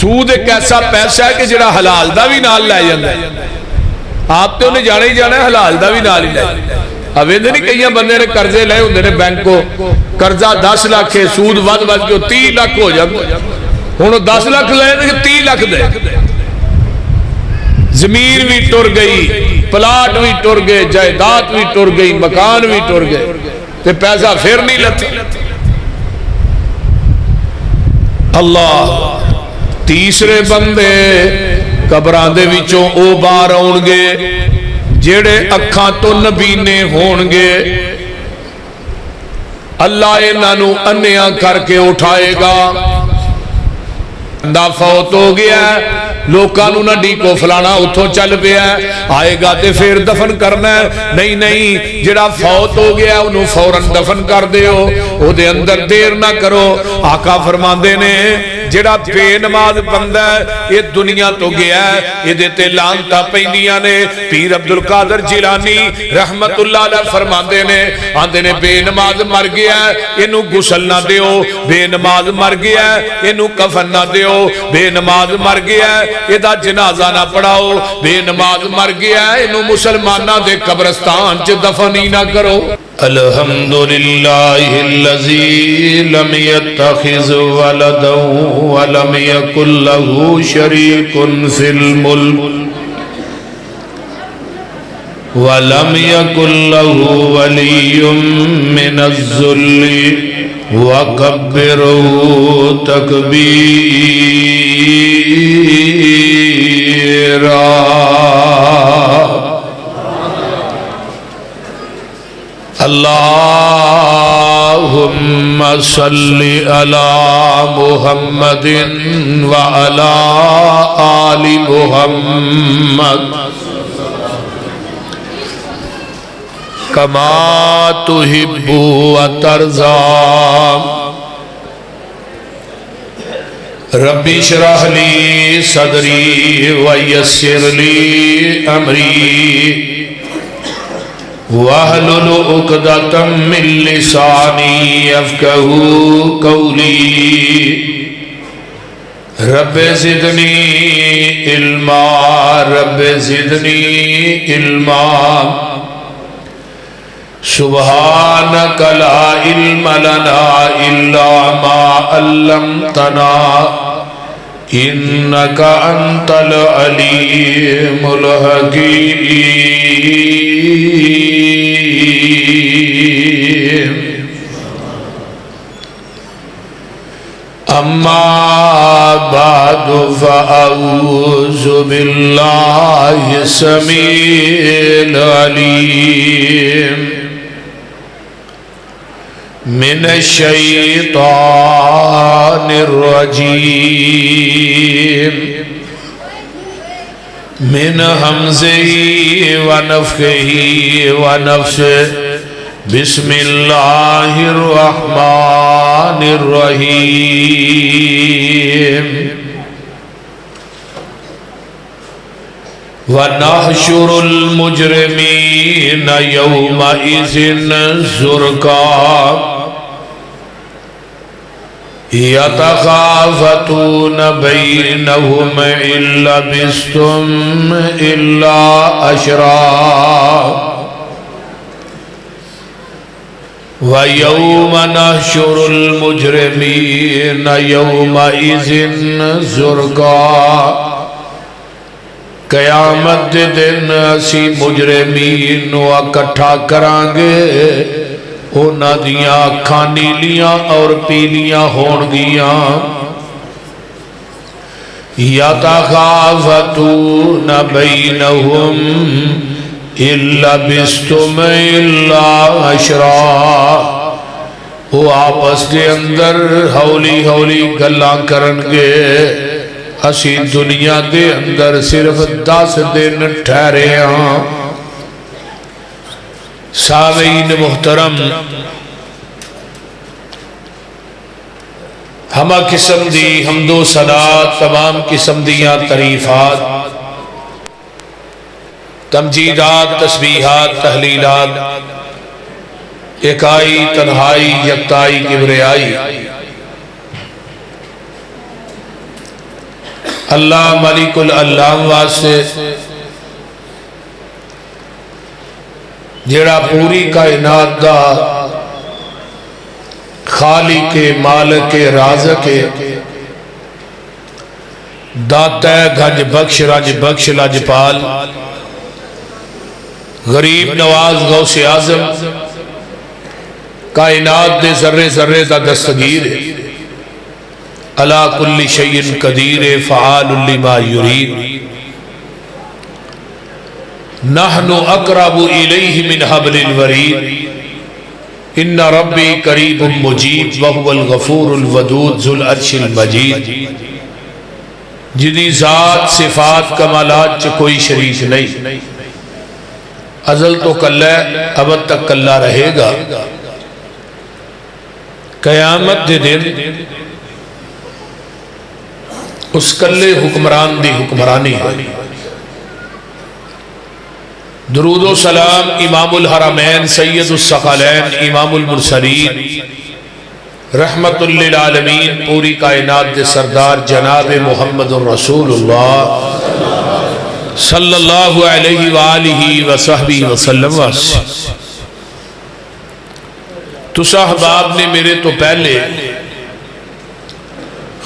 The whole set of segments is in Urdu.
سود ایک ایسا پیسہ ہے کہ جڑا حلال دا بھی نال لے جاندہ ہے. آپ تو انہیں جانا ہی جانا ہے, حلال دا بھی نال ہی لے. اب یہ نہیں کئی بندے نے قرضے لے ہوندے نے بینک کو, قرضہ 10 لاکھ ہے, سود ود کے 30 لاکھ ہو جائے. ہوں 10 لاکھ لے تو 30 لاکھ دے. زمین بھی ٹر گئی, پلاٹ بھی ٹر گئے, جائیداد بھی ٹر گئی, مکان بھی ٹر گئے, تے پیسہ پھر نہیں لتا. اللہ تیسرے بندے قبراں دے وچوں او باہر آؤن گے جڑے اکھاں تو نبینے ہون گے. اللہ انہاں نوں انیاں کر کے اٹھائے گا. بندہ فوت ہو گیا ہے, لوکاں نوں نہ ڈیکو فلانا اتھوں چل پیا ہے, آئے گا تے پھر دفن کرنا ہے. نہیں نہیں, جڑا فوت ہو گیا انہوں فوراً دفن کر دیو, او دے اندر دیر نہ کرو. آقا فرماندے نے جڑا بے نماز بندہ ہے یہ دنیا تو گیا ہے, یہ دیتے لانتا پیندیاں نے. پیر عبدالقادر جیلانی رحمت اللہ علیہ فرماندے نے, آندے نے بے نماز مر گیا ہے انہوں غسل نہ دیو, بے نماز مر گیا ہے انہوں کفن نہ دیو, بے نماز مر گیا ہے ادھا جنازہ نہ پڑھاؤ, بے نماز مر گیا ہے انہوں مسلمانہ دے قبرستان چھ دفن ہی نہ کرو. الحمدللہ الذی لم يتخذ ولدا ولم يكن له شریک فی الملک ولم يكن له ولی من الذل وَكَبِّرُوا تَكْبِيرًا. اللہم صلی علی محمد وعلی آل محمد کما تحب وترضى. ربی اشرح لی صدری ویسر لی امری واحلل عقدۃ من لسانی یفقہوا قولی. رب زدنی علما, رب زدنی علما. سبحانک لا علم لنا الا ما علمتنا انک انت العلیم الحکیم. اما بعد فاعوذ باللہ السمیع العلیم من الشیطان الرجیم من حمزه ونفخه ونفسه. بسم اللہ الرحمن الرحیم. وَنَحْشُرُ الْمُجْرِمِينَ يَوْمَئِذٍ زُرْقًا يَتَخَافَتُونَ بَيْنَهُمْ إِن لَّبِثْتُمْ إِلَّا عَشْرًا. وَيَوْمَ نَحْشُرُ الْمُجْرِمِينَ يَوْمَئِذٍ زُرْقًا. قیامت دے دن اسی مجرمین نو اکٹھا کرانگے, اونا دیاں اکھاں نیلیاں اور پیلیاں ہون گیاں. یَتَخَافَتُونَ بَيْنَهُمْ إِن لَّبِثْتُمْ إِلَّا عَشْرًا. وہ آپس کے اندر ہولی ہولی گلاں کرنگے, اسی دنیا دے اندر صرف 10 دن ٹھہرے ہاں. سامعین محترم, ہمہ قسم دی حمد و ثنا, تمام قسم دیاں تعریفات, تمجیدات, تسبیحات, تحلیلات, اکائی, تنہائی, یکتائی, کبریائی, اللہ ملک العلام واسطے جڑا پوری کائنات دا خالق مالک رازق داتا گھج بخش رج بخش لجپال غریب نواز غوث اعظم کائنات دے ذرے ذرے دا دستگیر علا کل شیء قدیر فعال لما یرید نحن اقرب الیہ من حبل الورید ان ربی قریب مجیب وہو الغفور الودود ذو العرش المجید جدی ذات صفات کمالات چ کوئی شریک نہیں، ازل تو کلہ ابد تک کلہ رہے گا، قیامت دے دن اس کلے حکمران دی حکمرانی ہے۔ درود و سلام امام الحرمین سید الثقلین امام المرسلین رحمت للعالمین پوری کائنات دے سردار جناب محمد الرسول اللہ صلی اللہ علیہ وآلہ وصحبہ وسلم تو صاحباب نے میرے تو پہلے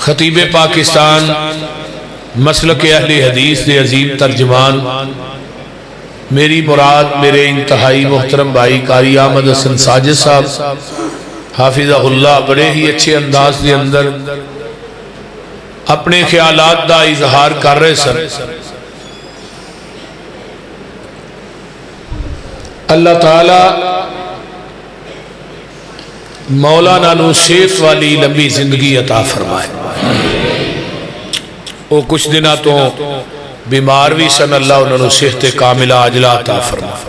خطیب پاکستان مسلک اہل حدیث دے عظیم ترجمان میری مراد میرے انتہائی محترم بھائی قاری احمد حسن ساجد صاحب حافظہ اللہ بڑے ہی اچھے انداز دے اندر اپنے خیالات دا اظہار کر رہے سن۔ اللہ تعالی مولانا نو صحت والی لمبی زندگی عطا فرمائے، وہ کچھ دنہ تو بیمار بھی سن، اللہ انہوں نے صحت کاملہ عاجلہ عطا فرمائے۔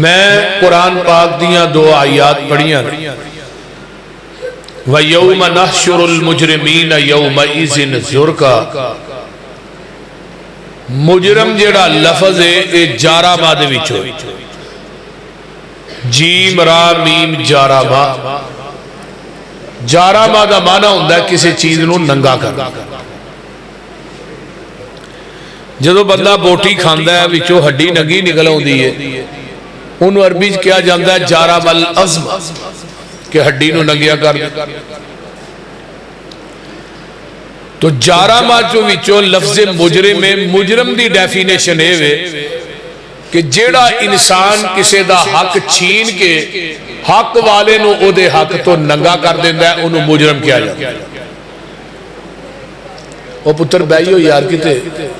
میں قرآن پاک دیاں دو آیات پڑھیاں وَيَوْمَ نَحْشُرُ الْمُجْرِمِينَ يَوْمَئِذٍ زُرْقًا، مجرم جڑا لفظ ہے اے جارہ ماں دے وچوں جیم را میم جارہ ماں، جارہ ماں دا معنی ہوندہ ہے کسی چیز نو ننگا کر، جدو بندہ بوٹی کھاندہ ہے وچوں ہڈی ننگی نکل ہوندی ہے، انہوں عربی کیا جاندہ ہے جارہ بالعظم کہ ہڈی نو ننگیا کر دے۔ تو جارہ ماں جو وچوں لفظ مجرم میں مجرم دی ڈیفینیشن ہے کہ جیڑا انسان کسے دا حق چھین کے حق والے نو او دے حق تو ننگا کر دیندہ ہے انہوں مجرم کیا جاتا ہے۔ وہ پتر بیئی ہو یار کتے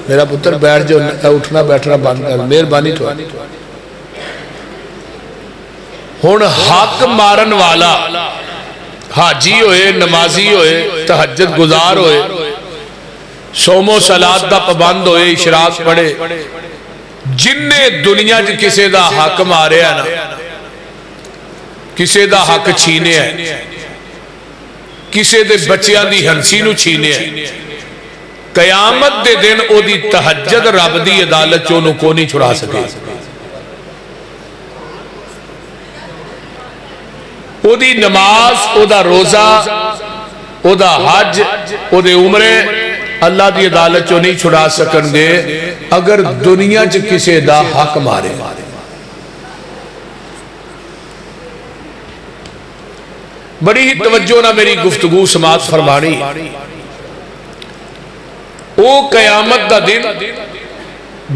میرا پتر بیٹھ جو اٹھنا بیٹھنا بند کر مہربانی تو ہون حق مارن والا حاجی ہوئے نمازی ہوئے تہجد گزار ہوئے صوم و صلاۃ دا پابند ہوئے اشراق پڑھے جن نے دنیا جو کسے دا حق مارے ہے نا کسے دا حق چھینے ہے کسے دے بچیاں دی ہنسی نو چھینے ہے قیامت دے دن او دی تہجد رب دی عدالت چونوں کو نہیں چھڑا سکے او دی نماز او دا روزہ او دا حج او دے عمرے اللہ دی عدالت چو نہیں چھڑا سکن گے اگر دنیا چ کسے دا حق مارے۔ بڑی ہی توجہ نہ میری گفتگو سماعت فرمانی، او قیامت دا دن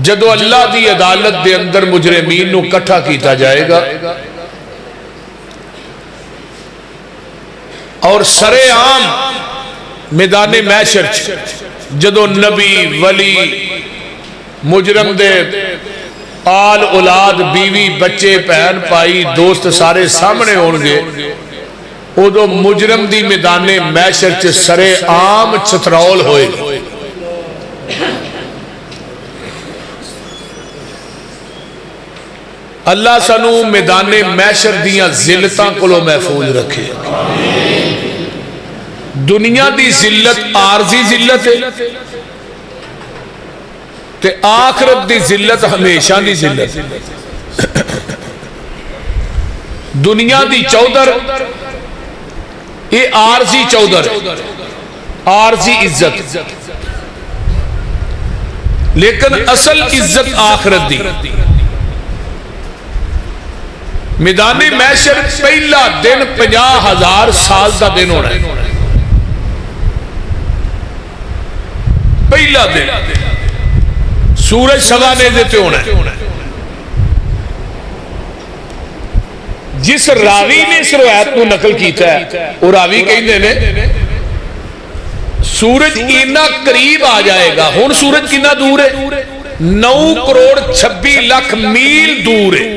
جدو اللہ دی عدالت دے اندر مجرمین نو کٹھا کیتا جائے گا اور سر عام میدان محشر جدو نبی ولی مجرم دے آل اولاد بیوی بچے پہن پائی دوست سارے سامنے ہونگے او دو مجرم دی میدان محشر چ سر عام چھترول ہوئے اللہ سنو میدان محشر دیاں ذلتاں کلو محفوظ رکھے۔ دنیا دی ذلت عارضی ذلت ہے تے آخرت دی ذلت ہمیشہ دی ذلت ہے۔ دنیا دی چودر یہ عارضی چودر ہے عارضی عزت، لیکن اصل عزت آخرت دی۔ میدان محشر پہلا دن 50,000 سال دا دن ہونا ہے، پہلا دن سورج سوا نیزے تے ہونا ہے۔ جس راوی نے اس روایت کو نقل کیتا ہے وہ راوی کہندے نے سورج اینا قریب آ جائے گا، ہن سورج کتنا دور ہے؟ 9,26,00,000 میل دور ہے،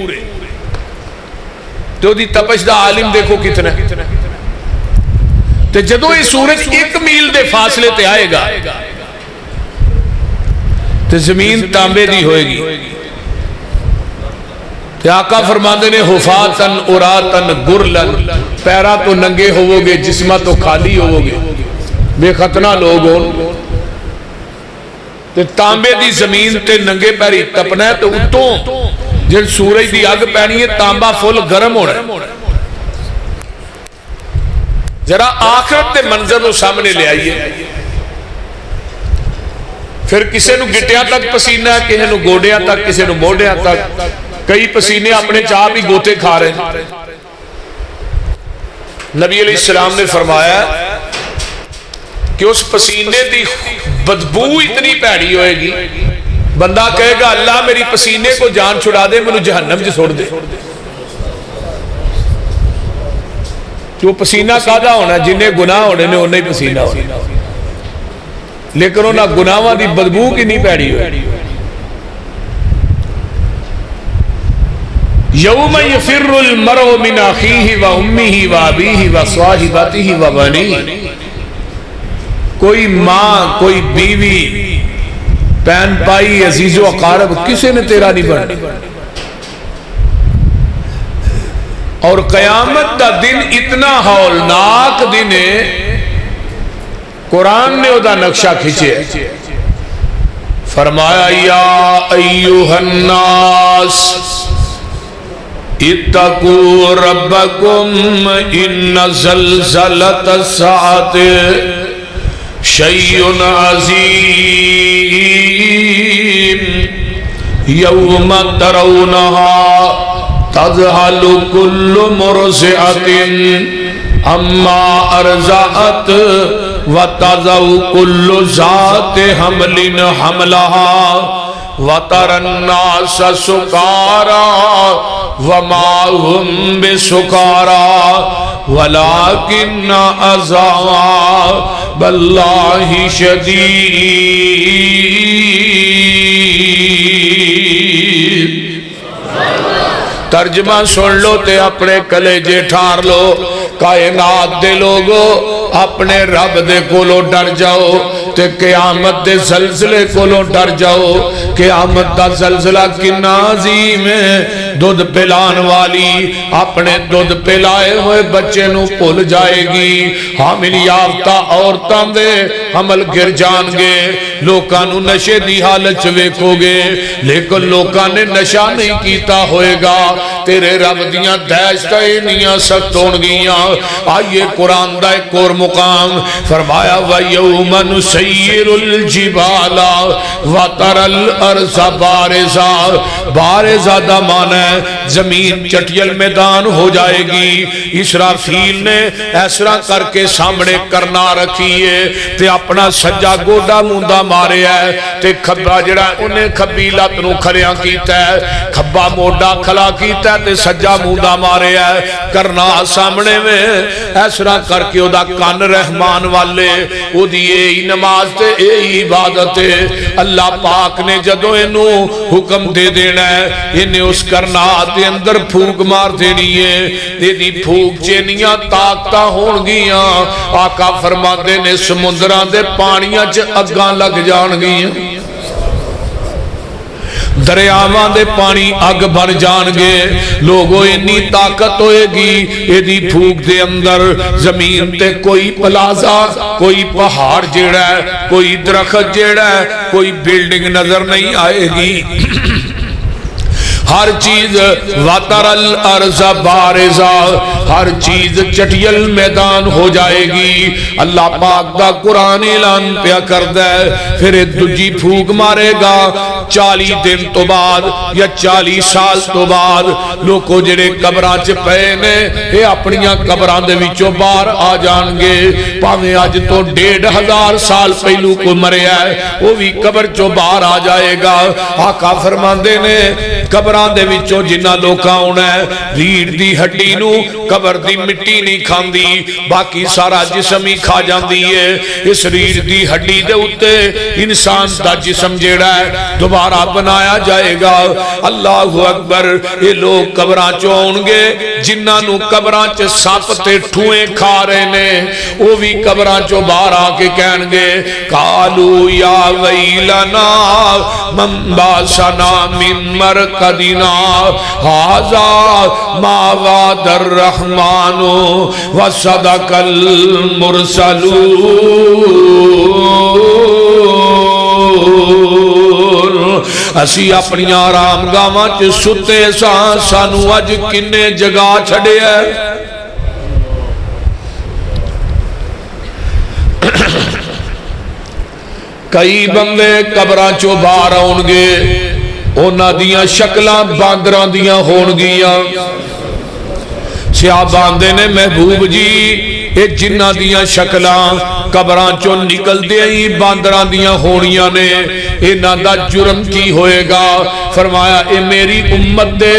تو دی تپش دا عالم دیکھو کتنا ہے۔ تو جدو یہ سورج 1 میل دے فاصلے تے آئے گا تو زمین تانبے دی ہوئے گی۔ تو آقا فرماندے نے حفاتن اراتن گرلن، پیرا تو ننگے ہوو گے، جسمہ تو خالی ہوو گے، بے ختنہ لوگ ہوں۔ تو تانبے دی زمین تے ننگے پیری تپنا ہے، تو اتوں جن سورج دی آگ پہنی ہے تانبا فل گرم ہونا ہے۔ ذرا آخرت تے منظر نو سامنے لے آئیے، پھر کسے نو گٹیاں تک پسینہ ہے، کسے نو گوڑیاں تک، کسے نو موڑیاں تک، کئی پسینے اپنے چاہ بھی گوتے کھا رہے ہیں۔ نبی علیہ السلام نے فرمایا کہ اس پسینے دی بدبو اتنی پیڑی ہوئے گی، بندہ کہے گا اللہ میری پسینے کو جان چھڑا دے، منو جہنم چھوڑ دے۔ جو پسینہ کادا ہونا جنہیں گناہ ہونے نے انہیں پسینہ ہونا، لیکن انہاں گناہاں دی بدبو کی نہیں پیڑی ہوئی۔ یوم یفر المرء من اخیہ و امہ و ابیہ و صاحبتہ و بنیہ، کوئی ماں، کوئی بیوی، پین پائی، عزیز و اقارب، کسی نے تیرا نہیں بڑھنا۔ اور قیامت دا دن اتنا ہولناک دن ہے، قرآن نے ادا نقشہ کھچے، فرمایا یا ایوہ الناس اتقوا ربکم ان زلزلۃ الساعۃ شیء عظیم یوم ترونہا تذہل کل مرضعۃ اما ارضعت وتضع کل ذات حمل حملہا وَتَرَى النَّاسَ سُكَارَى وَمَا هُمْ بِسُكَارَى وَلَكِنَّ عَذَابَ اللَّهِ شَدِيدٌ۔ ترجمہ سن لو تے اپنے کلیجے ٹھار لو، کائنات دے لوگو اپنے رب دے کولو ڈر جاؤ، تے قیامت دے زلزلے کولو ڈر جاؤ۔ قیامت دا زلزلہ کنا عظیم ہے، دودھ پلان والی اپنے دودھ پلائے ہوئے بچے نو پھول جائے گی، حامل یافتہ عورتاں دے حمل گر جان گے، لوکاں نو نشے دی حالت ویکھو گے، لیکن لوکاں نے نشہ نہیں کیتا ہوئے گا، تیرے رب دیاں دہشتاں انیاں سخت ہون گیاں۔ آئیے قرآن دا ایک اور مقام فرمایا وَيَوْمَ نُسَيِّرُ الْجِبَالَ وَتَرَى الْأَرْضَ بَارِزَةً، بارزہ دا معنی ہے زمین چٹیل میدان ہو جائے گی۔ اسرافیل نے ایسرا کر کے سامنے کرنا رکھیے تے اپنا سجا گوڑا موندہ مارے ہے، تے کھبا جڑا انہیں کھبی لات نو کھریاں کیتا ہے، کھبا موڑا کھلا کیتا ہے تے سجا موندہ مارے ہے، کرنا سامنے میں ایسرا کر کے او دا کان رحمان والے او دی اے نماز تے اے عبادت ہے۔ اللہ پاک نے جدو انہوں حکم دے دینا ہے، انہیں اس کرنا دے اندر پھوک مار دینی ہے، دے دی پھوک چینیاں طاقتہ ہون گیاں، آقا فرما دے نے سمندران دے پانیاں چھ اگاں لگ جان گیاں، دریاوان دے پانی اگ بھر جان گے، لوگوں انی طاقت ہوئے گی، یہ دی پھوک دے اندر زمین تے کوئی پلازا، کوئی پہاڑ جیڑا ہے، کوئی درخت جیڑا ہے، کوئی بلڈنگ نظر نہیں آئے گی۔ ہر چیز وَتَرَ الْأَرْضَ بَارِزَةً ہر چیز چٹیل میدان ہو جائے گی. اللہ پاک دا قرآن اعلان پیا کردا ہے. پھر دوجی پھوک مارے گا 40 دن تو بعد یا 40 سال تو بعد لوگوں جڑے قبراں چ پئے نے اے اپنیاں قبراں دے وچوں باہر آ جان گے. پاویں اج تو 1500 سال پہلو کو مریا ہے وہ بھی قبر چوں باہر آ جائے گا. آقا فرماندے نے قبراں دے وچوں جنہاں لوکاں آنا ہے ریڑھ دی ہڈی نو قبر دی مٹی نہیں کھاندی باقی سارا جسم ہی کھا جاندی ہے. اس ریڑھ دی ہڈی دے اوتے انسان دا جسم جیڑا ہے دوبارہ بنایا جائے گا. اللہ اکبر. یہ لوگ قبراں چوں آن گے جنہاں نو قبراں چ سپ تے ٹھوئیں کھا رہے نے وہ بھی قبراں چوں باہر آ کے کہن گے قالوا یا ویلنا من باسنا من مرقدنا ھذا ما وعد الرحمن وصدق المرسلون. اسی اپنی آرام گاواں چ ستے ساں سانو اج کنے جگا چھڑے ہے. کئی بندے قبراں چوں باہر آن گے انہاں دیاں شکلاں باندراں دیاں ہون گیاں. صحابہ آندے نے محبوب جی اے جنہاں دیاں شکلاں قبراں چوں نکل دے ہی باندراں دیاں ہونیاں نے انہاں دا جرم کی ہوئے گا. فرمایا اے میری امت دے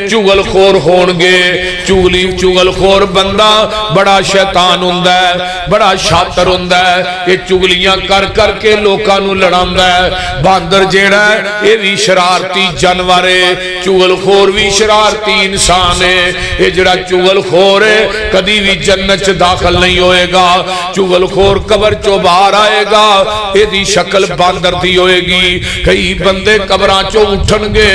چگل خور ہون گے. چگل خور بندہ بڑا شیطان ہوندا ہے بڑا شاطر ہوندا ہے. یہ چگلیاں کر کر کے لوکاں نو لڑاندا ہے. باندر جیڑا ہے یہ بھی شرارتی جانور ہے. چگل خور بھی شرارتی انسان ہے. یہ جڑا چگل خور ہے کدی بھی جنت داخل نہیں ہوئے گا. چگل خور قبر چوں باہر آئے گا یہ دی شکل باندر دی ہوئے گی. کئی بندے قبراں چوں اٹھن گے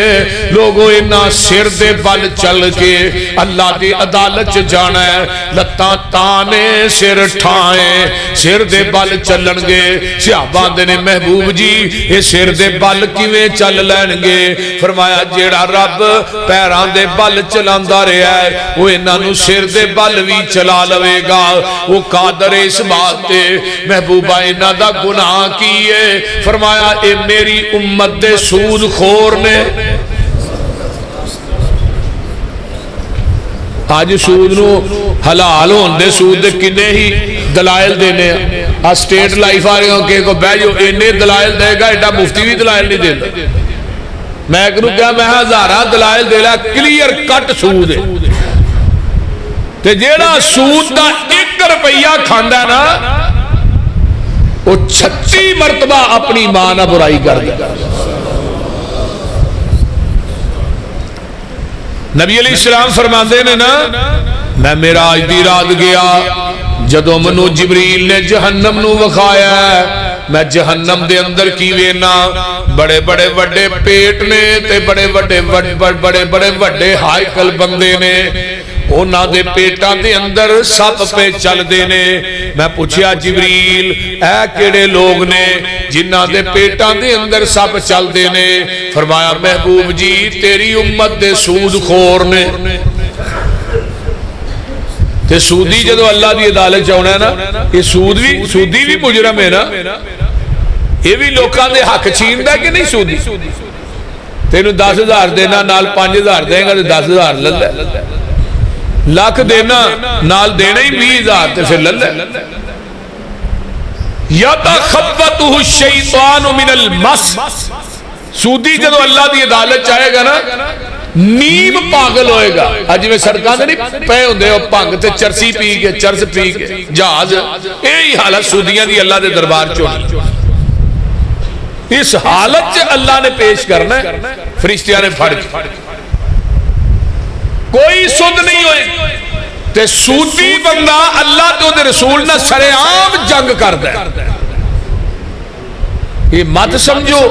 لوگوں انہاں سر دے بل چل کے اللہ دی عدالت جانا ہے. لتاں تانے سر ٹھائیں سر دے بل چلن گے. صحابہ دے نے محبوب جی یہ سر دے بل کیویں چل لین گے. فرمایا جیڑا رب پیراں دے بل چلاندا رہیا ہے وہ انہاں نو سر دے بل بھی چلا لوے گا. وہ قادر اس بات تے. محبوبہ انہاں دا گناہ کی ہے. فرمایا اے میری امت دے سود خور نے. آج سود نو حلال ہون دے سود دے کنے ہی دلائل دینے ہیں. سٹیٹ لائف آ رہے ہوں کہ کو بے جو انہیں دلائل دے گا ایڈا مفتی بھی دلائل نہیں دینا. میں کہوں کیا میں ہزارہ دلائل دے لیا کلیر کٹ سود ہے. تے جیڑا سود دا 1 روپیہ کھاندا ہے نا وہ 36 مرتبہ اپنی ماں نہ برائی کر دے. نبی علیہ السلام فرماندے نے نا میں معراج دی رات گیا جدوں منو جبریل نے جہنم نو وکھایا ہے میں جہنم دے اندر کی وینا بڑے بڑے وڈے پیٹ نے تے بڑے بڑے وڈے ہائیکل بندے نے. اونا دے پیٹاں دے اندر سپ پہ چل دے نے. میں پوچھیا جبریل اے کیڑے لوگ نے جنہاں دے پیٹاں دے اندر سپ چل دے نے. فرمایا محبوب جی تیری امت دے سود خور نے. تے سودی جدو اللہ دی عدالت چاہنا ہے نا یہ سودی بھی مجرم ہے نا. یہ بھی لوکاں دے حق چھیندا کہ نہیں. سودی تینوں 10,000 دینا نال 5,000 دیں گا تے 10,000 لے لے. لاکھ دینا نال دینا ہی 20,000 تے پھر لے لے. یتخبطہ الشیطان من المس. سودی جدو اللہ دی عدالت چاہے گا نا نیم پاگل ہوئے گا. آج میں سڑکاں دے نہیں پے ہوندے پنگ تے چرسی پی کے چرس پی کے جہاز یہی حالت سودیاں دی اللہ دے دربار چونی. اس حالت سے اللہ نے پیش کرنا ہے فرشتیاں نے پھڑ کے کوئی سود نہیں ہوئے. تے سودی بندہ اللہ تو دے رسول نہ سرے عام جنگ کر دے. یہ مت سمجھو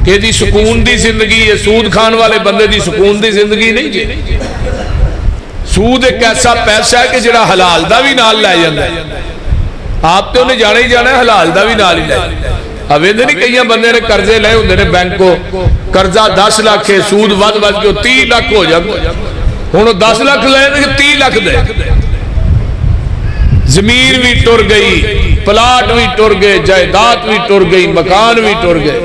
کہ دی سکون دی زندگی ہے. سود کھان والے بندے دی سکون دی زندگی نہیں جی. سود ایک ایسا پیسہ ہے کہ جڑا حلال دا بھی نال لے جاندہ ہے. آپ تو انہیں جانا ہی جانا ہے حلال دا بھی نال ہی لے. اویندے نہیں کئی بندے نے قرضے لے ہوندے نے بینک کو قرضہ 10 لاکھ ہے سود ود کے 30 لاکھ ہو جائے ہن 10 لاکھ لے 30 لاکھ دے زمین بھی ٹر گئی پلاٹ بھی ٹر گئے جائیداد بھی ٹر گئی مکان بھی ٹر گئے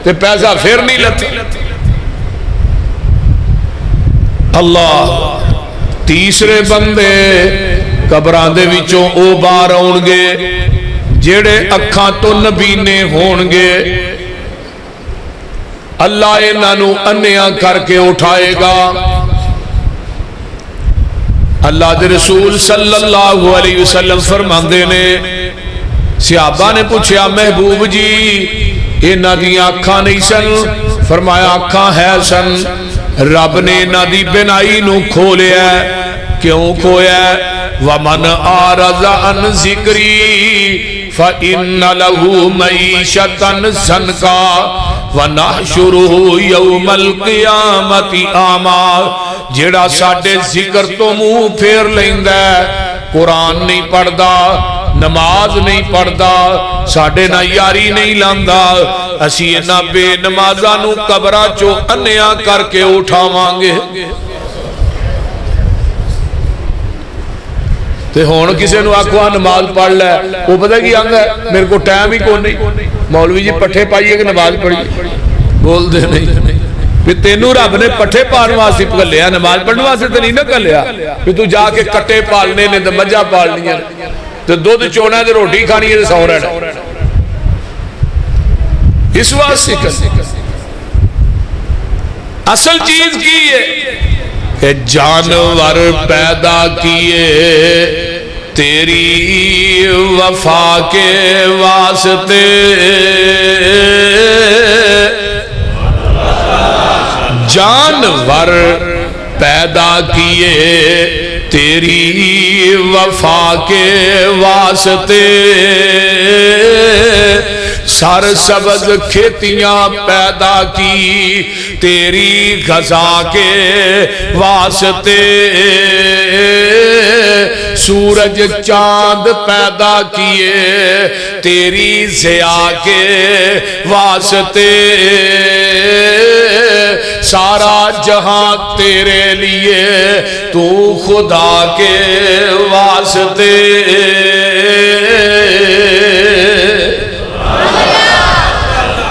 تے پیسہ پھر نہیں لتا اللہ تیسرے بندے قبراں دے وچوں او باہر آؤن گے جڑے اکھاں تو نبینے ہون گے اللہ انہاں نوں انیاں کر کے اٹھائے گا اللہ دے رسول صلی اللہ علیہ وسلم فرماندے نے صحابہ نے پوچھا محبوب جی انہاں دی اکھاں نہیں سن فرمایا اکھاں ہے سن رب نے انہاں دی بینائی نو کھولیا کیوں کھویا ومن اعرض عن ذکری فإن له معیشة ضنکا ونحشره یوم القیامت اعمی جڑا ساڈے ذکر تو منہ پھیر لیندا ہے قرآن نہیں پڑھدا نماز نہیں پڑھدا ساڈے نہ یاری نہیں لاندا اسی انہاں بے نمازاں نو قبراں چوں انیاں کر کے اٹھاواں گے تے ہون کسے نو آکھو نماز پڑھ لے وہ پتہ کی آنگا ہے میرے کو ٹائم ہی کوئی نہیں مولوی جی پٹھے پائیے کہ نماز پڑھیے بول دے نہیں پھر تینوں رب نے پٹھے پان واسطے گھلیا نماز پڑھنے واسطے تے نہیں نہ گھلیا پھر تو جا کے کٹے پالنے نے تے مجھا پالنی ہے تے دودھ چونا ہے تے روٹی کھانی ہے تے سو رہنا اس واسطے اصل چیز کی ہے کہ جانور پیدا کیے تیری وفا کے واسطے جانور پیدا کیے تیری وفا کے واسطے سر سبز کھیتیاں پیدا کی تیری غذا کے واسطے سورج چاند پیدا کیے تیری ضیاء کے واسطے سارا جہاں تیرے لیے تو خدا کے واسطے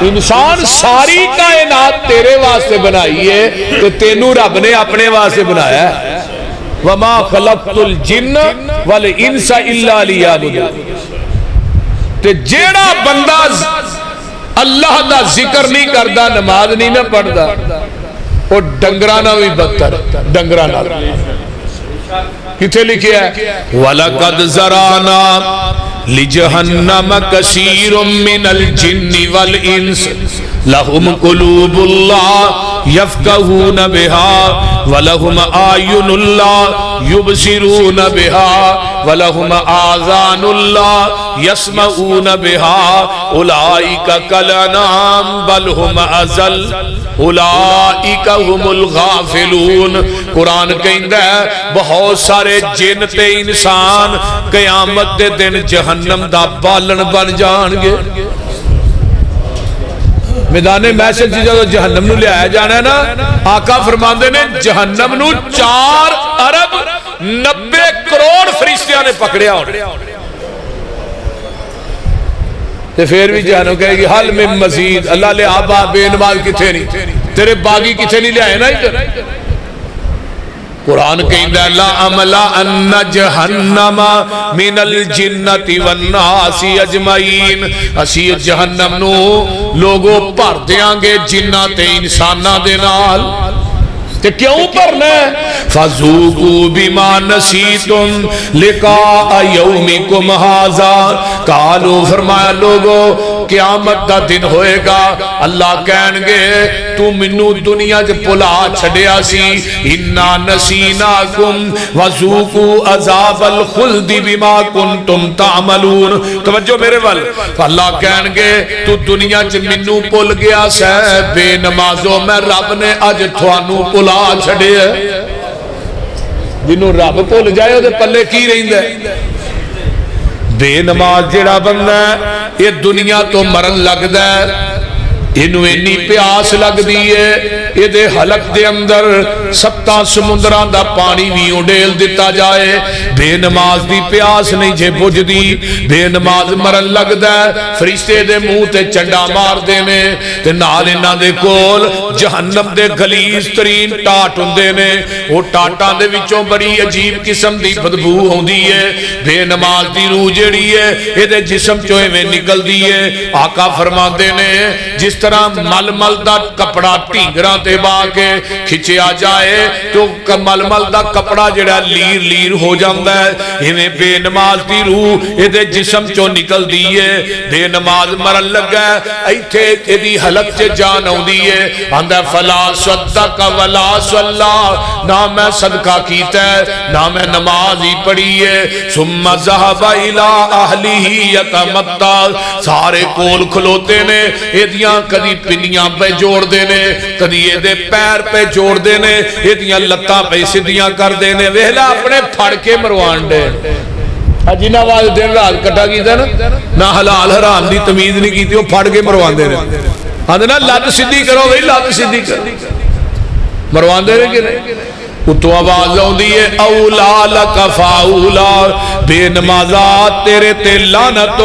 انسان ساری کائنات تیرے واسطے بنائی ہے تو تینوں رب نے اپنے واسطے بنایا ہے وَمَا خَلَقْتُ الْجِنَّ وَالْإِنسَ إِلَّا لِيَعْبُدُونِ تے جیڑا بندہ اللہ دا ذکر نہیں کردا نماز نہیں نہ پڑھدا وہ ڈنگرانا بھی بدتر ڈنگرانا کتھے لکھیا ہے وَلَقَدْ زَرَعْنَا لِجَهَنَّمَ كَثِيرٌ مِّنَ الْجِنِّ وَالْإِنسِ لَهُمْ قُلُوبُ اللَّهِ يَفْقَهُونَ بِهَا وَلَهُمْ أَعْيُنُ اللَّهِ يُبْصِرُونَ بِهَا وَلَهُمْ آذَانُ اللَّهِ يَسْمَعُونَ بِهَا أُولَئِكَ كَالْأَنْعَامِ بَلْ هُمْ أَضَلُّ اولئک هم الغافلون قرآن کہندا ہے بہت سارے جن تے انسان قیامت دے دن جہنم دا بالن بن جان گے میدان محشر جی جدوں جہنم نو لے آیا جانا ہے نا آقا فرماندے نے جہنم نو 4 ارب 90 کروڑ فرشتیاں نے پکڑیا ہونا تے پھر بھی جہنم کہے گی حل میں مزید اللہ لے آبا بے نماز کتھے نہیں تیرے باغی کتھے نہیں لے آئے نا ادھر قرآن کہندہ لا عملا ان جہنم من الجنت والناس اجمعین اسی جہنم نو لوگوں پر دیاں گے جنہ تے انسانہ دے نال کہ کیوں پڑھنا ہے فَذُوقُوا بِمَا نَسِيتُمْ لِقَاءَ يَوْمِكُمْ هَذَا قالوا فرمایا لوگو قیامت دا دن ہوئے گا اللہ کہن گے تو منو دنیا جب پلا چھڑیا سی اِنَّا نَسِينَاكُمْ وَذُوقُوا عَذَابَ الْخُلْدِ بِمَا كُنْتُمْ تَعْمَلُونَ توجہ میرے وال اللہ کہن گے تو دنیا جب منو پل گیا سے بے نمازوں میں رب نے اج تھوانو پلا چھڑے جنہوں رب پول جائے دے پلے کی رہن دے بے نماز جڑا بندہ ہے یہ دنیا تو مرن لگدا ہے اینو اینی پیاس لگ دیئے یہ دے حلق دے اندر 7 سمندران دا پانی بھی اڈیل دیتا جائے بے نماز دی پیاس نہیں جے بجھ دی بے نماز مرن لگ دے فرشتے دے منہ تے چنڈا مار دینے تے نال انہاں دے کول جہنم دے غلیظ ترین ٹاٹ ہوندے نے وہ ٹاٹاں دے وچوں بڑی عجیب قسم دی بدبو ہوندی ہے بے نماز دی روح جڑی ہے یہ دے جسم چوں ایویں نکل دی ہے آقا فرماندے نے جس طرح مل مل دا کپڑا ٹینگراں تے با کے کھچیا جائے تو مل مل دا کپڑا جڑا لیر لیر ہو جاندا ہے ایویں بے نماز دی روح اے دے جسم چوں نکل دی ہے بے نماز مرن لگا ایتھے ایدی حلق چ جان اوندی ہے آندا فلا صدق ولا صلی نہ میں صدقہ کیتا ہے نہ میں نماز ہی پڑھی ہے ثم ذهب الى اهله يتمتع سارے کول کھلوتے نے ایدیاں کدی پنیاں پہ جوڑ دینے کدی یہ دے پیر پہ جوڑ دینے یہ دیاں لتاں پہ سدیاں کر دینے ویہلا اپنے پھڑ کے مروان دے جنہ واج دن رات کٹا کی تھا نا حلال حرام دی تمیز نہیں کی تھی وہ پھڑ کے مروان دے رہے آدھے نا لات سدھی کرو بھئی لات سدھی کرو مروان دے رہے کہ نہیں اتو آواز ہوں دیئے اولا لکا فاولا بے نمازات تیرے تے لانت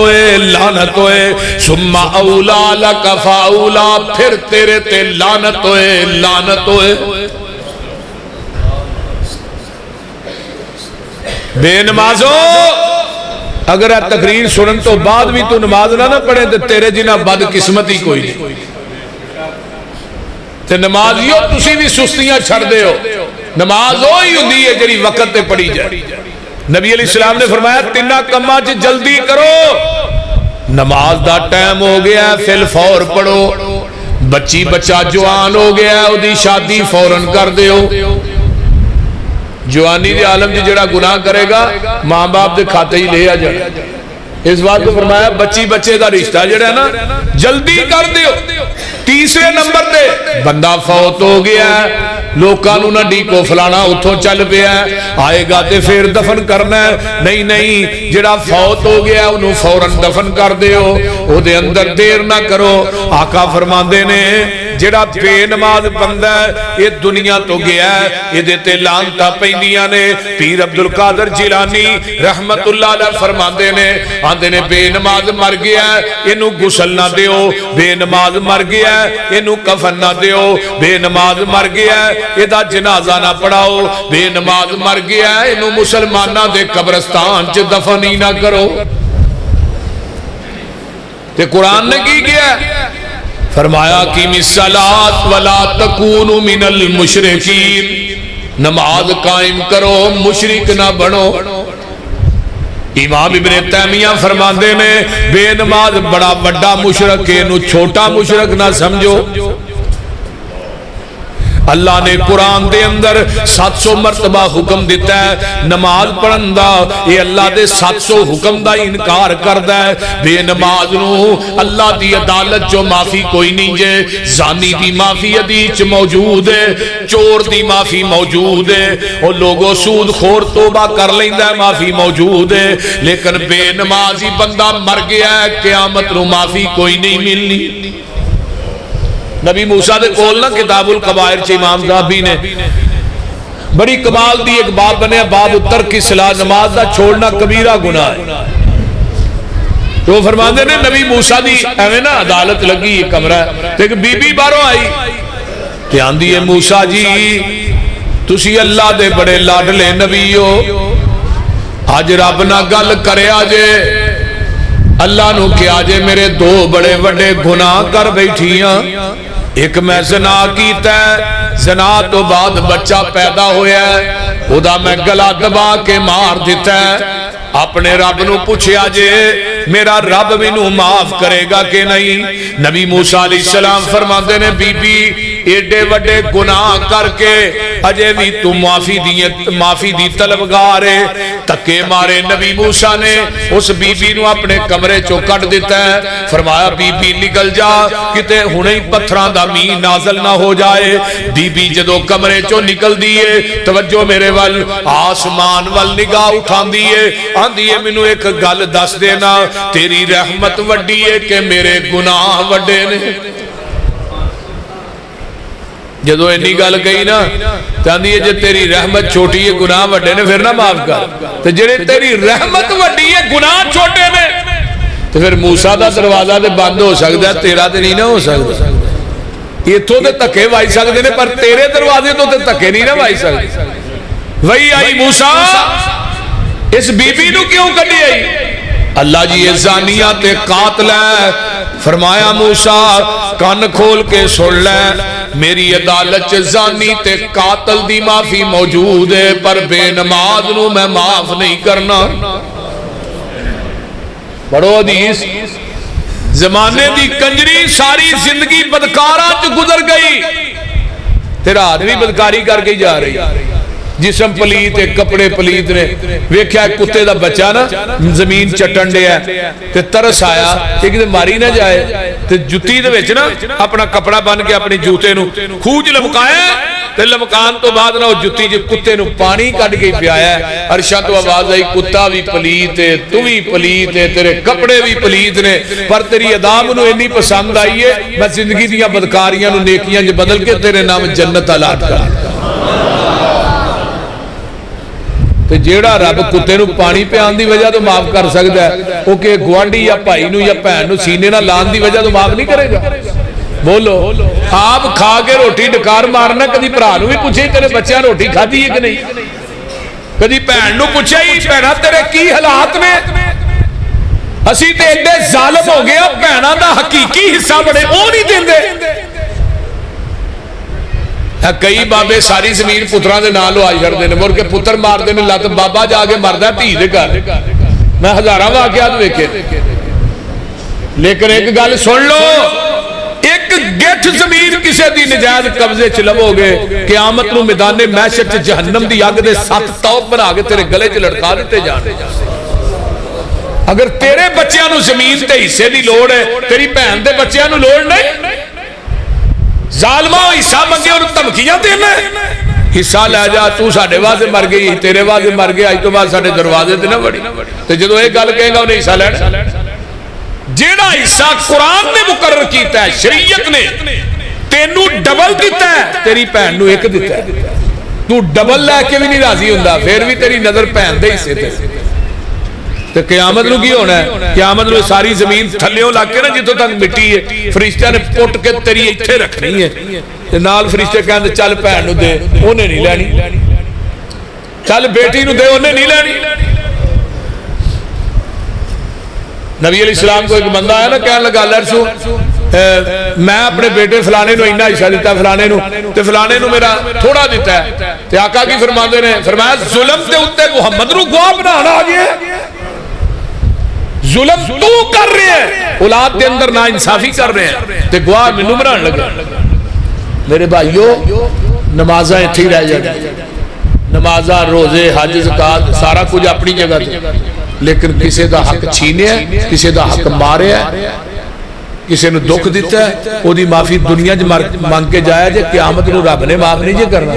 ہوئے ثم اولا لکا فاولا پھر تیرے تے لانت ہوئے بے نمازوں اگر تقریر سنن تو بعد بھی تو نماز نہ پڑھیں تو تیرے جنہ بد قسمتی کوئی نہیں تے نمازیوں تسی بھی سستیاں چھڑ دے ہو نماز ہوئی ہوندی ہے جڑی وقت تے پڑھی جائے نبی علیہ السلام نے فرمایا تینہ کماں چ جلدی کرو نماز دا ٹائم ہو گیا فی الفور پڑھو بچی بچہ جوان ہو گیا او دی شادی فوراً کر دے ہو جوانی دے عالم جی جڑا گناہ کرے گا ماں باپ دے کھاتے ہی لے آ جائے اس بات کو فرمایا بچی بچے دا رشتہ جڑا ہے نا جلدی کر دیو تیسرے نمبر دے بندہ فوت ہو گیا ہے لوکانو نہ ڈیکو فلانا اتھوں چل پیا ہے آئے گا تے پھر دفن کرنا ہے نہیں جڑا فوت ہو گیا انہوں فوراً دفن کر دیو او دے اندر دیر نہ کرو آقا فرماندے نے جڑا بے نماز بندہ ہے یہ دنیا تو گیا ہے یہ دیتے لانتا پیندیاں نے پیر عبدالقادر جیلانی رحمت اللہ علیہ فرماندے نے آندے نے بے نماز مر گیا ہے انہوں گسل نہ دیو بے نماز مر گیا ہے انہوں کفن نہ دیو بے نماز مر گیا ہے ادھا جنازہ نہ پڑھاؤ بے نماز مر گیا ہے انہوں مسلمانہ دے قبرستان چھ دفنی نہ کرو تے قرآن نے کی گیا فرمایا کی الصلاۃ ولا تکونوا من المشرکین نماز قائم کرو مشرک نہ بنو امام ابن تیمیہ فرماندے نے بے نماز بڑا بڑا مشرک ہے نو چھوٹا مشرک نہ سمجھو اللہ نے قرآن دے اندر 700 مرتبہ حکم دیتا ہے نماز پڑھن دا یہ اللہ دے 700 حکم دا انکار کردہ ہے بے نماز نو اللہ دی عدالت جو معافی کوئی نہیں جے زانی دی معافی حدیث موجود ہے چور دی معافی موجود ہے اور لوگوں سود خور توبہ کر لیندہ ہے معافی موجود ہے لیکن بے نمازی بندہ مر گیا ہے قیامت نو معافی کوئی نہیں ملنی نبی موسیٰ دے کولنا کتاب القبائر چھ امام صاحبی نے بڑی کمال دی ایک باب بنے باب ترک صلاۃ نماز دا چھوڑنا کبیرہ گناہ ہے تو فرماندے نے نبی موسیٰ دی ایویں نا عدالت لگی یہ کمرہ ہے تو ایک بی بی باروں آئی کہ آندھی ہے موسیٰ جی تسی اللہ دے بڑے لاڈلے نبی ہو آج رب نہ گل کرے آجے اللہ نو کیا جے میرے 2 بڑے بڑے گناہ کر بیٹھیاں ایک میں زنا کیتا ہے زنا تو بعد بچہ پیدا ہویا ہے خدا میں گلا دبا کے مار دیتا ہے اپنے رب نو پوچھیا جے میرا رب بھی نو معاف کرے گا کہ نہیں نبی موسیٰ علیہ السلام فرماندے نے بی بی ایڈے وڈے گناہ کر کے اجے بھی تو معافی دی طلبگار ہے. تکے مارے نبی موسیٰ نے اس بی بی نو اپنے کمرے چو کٹ دیتا ہے. فرمایا بی بی نکل جا کتے ہنے پتھران دا میہ نازل نہ ہو جائے. بی بی جدو کمرے چو نکل دیئے توجہ میرے وال آسمان وال نگاہ اٹھان دیئے آن دیئے منو ایک گل دس دینا تیری رحمت وڈی ہے کہ میرے گناہ وڈے نے. جدو اینی گل گئی نا چاندی ہے جے تیری رحمت چھوٹی ہے گناہ وڈے نے پھر نہ معاف کر. تو جڑے تیری رحمت وڈی ہے گناہ چھوٹے نے تو پھر موسیٰ دا دروازہ دے بند ہو سکتا ہے تیرا دے نہیں نہ ہو سکتا. یہ تو دے تکے وائی سکتے نے پر تیرے دروازے تو دے تکے نہیں نہ وائی سکتے. وہی آئی موسیٰ اس بی بی نو کیوں کٹی آئی؟ اللہ جی یہ زانیہ تے قاتل ہے. فرمایا موسیٰ کان کھول کے سن لے میری عدالت زانی تے قاتل دی معافی موجود ہے پر بے نماز نو میں معاف نہیں کرنا. پڑھو حدیث زمانے دی کنجری ساری زندگی بدکاراں چ گزر گئی تیرا آدمی بدکاری کر کے جا رہی جسم پلیت ہے کپڑے پلیت نے ویکھیا کتے دا بچہ نا زمین چٹن دیا تے ترس آیا کہ کدے ماری نہ جائے تے جُتی دے وچ نا اپنا کپڑا بن کے اپنی جوتے نو خوج لمکایا تے لمکان تو بعد نہ جُتی جے کتے نو پانی کڈ کے پیایا ہے. عرشاں تو آواز آئی کتا بھی پلیت ہے تو بھی پلیت ہے تیرے کپڑے بھی پلیت نے پر تیری ادا منو اتنی پسند آئی ہے میں زندگی دیاں بدکاریاں نو نیکیاں جو بدل کے تیرے نام جنت الاٹ کر. تو جیڑا رب کتے نو پانی پیان دی وجہ تو معاف کر سکتا ہے وہ کہ گوانڈی یا بھائی نو یا بہن نو سینے نہ لان دی وجہ تو معاف نہیں کرے گا. بولو آپ کھا کے روٹی ڈکار مارنا کدی بھرا نو بھی پوچھے تیرے بچیاں روٹی کھادی ہے کہ نہیں کدی بہن نو پوچھے ہی بہنا تیرے کی حالات نے. اسی تے ایڈے ظالم ہو گیا بہنا دا حقیقی حصہ بڑے وہ نہیں دیندے. کئی بابے ساری زمین پتران دے نال آئی کر دینے مور کے پتر مار دینے لات بابا جا کے مردہ ہے تھی دے کر میں ہزارہ واقعات دیکھے لیکن ایک گل سن لو ایک گٹھ زمین کسے دی نجائز قبضے چلو گے قیامت نو میدان محشر چ جہنم دی آگ دے 7 توپ بنا کے تیرے گلے چ لڑکا دیتے جانے. اگر تیرے بچیاں نو زمین تے حصے دی لوڑ ہے تیری بہن دے بچیاں نو لوڑ نہیں ظالمہ حصہ منگے اور تمکیاں دینا حصہ لے جا تو ساڑھے واضح مر گئی تیرے واضح مر گئی آج تو بعد ساڑھے دروازے دینا بڑی تو جدو ایک گل کہیں گا انہیں حصہ لینا جیڑا حصہ قرآن نے مقرر کیتا ہے شریعت نے تینو ڈبل دیتا ہے تیری پہن نو ایک دیتا ہے تو ڈبل لے کے بھی نہیں راضی ہوندہ پھر بھی تیری نظر پہن دے حصے تے تو قیامت نو کی ہونا ہے قیامت نو ساری زمین تھلیوں لگ کے نا جتوں تک مٹی ہے فرشتہ نے پوٹ کے تیری ایتھے رکھنی ہے نال فرشتے کہنے چل پہن نو دے انہیں نہیں لینی چل بیٹی نو دے انہیں نہیں لینی. نبی علیہ السلام کو ایک بندہ آیا نا کہنے لگا لرسو میں اپنے بیٹے فلانے نو انہا حصہ دیتا ہے فلانے نو تے فلانے نو میرا تھوڑا دیتا ہے تے آقا کی فرماندے نے فرمایا ظلم تے اتے محمد رو گواہ بنانا آگئے ظلم تو کر رہے ہیں اولاد دے اندر نا انصافی کر رہے ہیں تے گواہ میں نمران لگا. میرے بھائیو نمازیں تھی رہ جائے نمازہ روزے حج زکاة سارا کچھ اپنی جگہ تھے لیکن کسے دا حق چھینے ہے کسے دا حق مارے ہے کسے نو دکھ دیتا ہے وہ دی معافی دنیا جو مانگ کے جایا جائے قیامت نو رب نے معاف نہیں جے کرنا.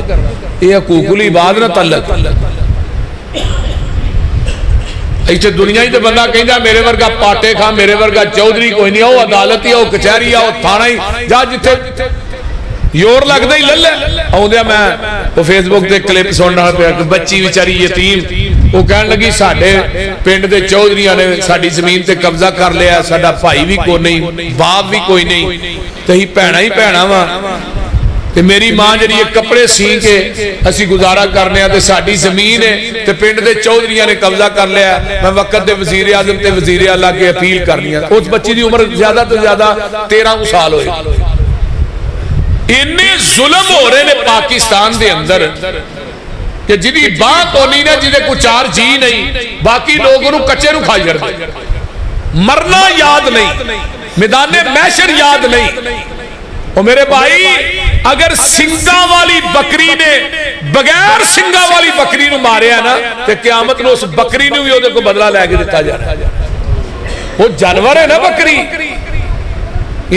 یہ حقوق العباد نہ تعلق ایسے دنیا ہی تو بندہ کہیں جا میرے ورگا پاٹے کھا میرے ورگا چودری کوئی نہیں ہو عدالت ہی ہو کچھاری ہو تھانا ہی جا جتے یور لگ دے ہی للے ہوں دیا میں وہ فیس بک دے کلپ سننا پہ بچی بیچاری یتیم وہ کہنے لگی ساڑھے پینڈ دے چودریاں نے ساڑھی زمین تے قبضہ کر لیا ساڑھا بھائی بھی کوئی نہیں باپ بھی کوئی نہیں تو ہی پہنا وا تے میری ماں جڑی یہ کپڑے سی کے اسی گزارا کرنے ہیں تے ساڑھی زمین ہے تے پینڈ دے چودریاں نے قبضہ کر لیا میں وقت دے وزیر اعظم تے وزیر اعلیٰ کے اپیل کر لیا اس بچی دی عمر زیادہ تو زیادہ 13 سال ہوئے انہیں ظلم ہو رہے نے پاکستان دے اندر کہ جنہی بات ہونی نا جنہیں کو 4 جی نہیں باقی لوگوں نو کچے نو کھائی جڑ دے مرنا یاد نہیں میدان محشر یاد نہیں اور میرے بھائی اگر سنگا والی بکری نے بغیر سنگا والی بکری نو ماریا نا تے قیامت نو اس بکری نو بھی وہ کو بدلہ لے کے دیتا جانا. وہ جانور ہے نا بکری,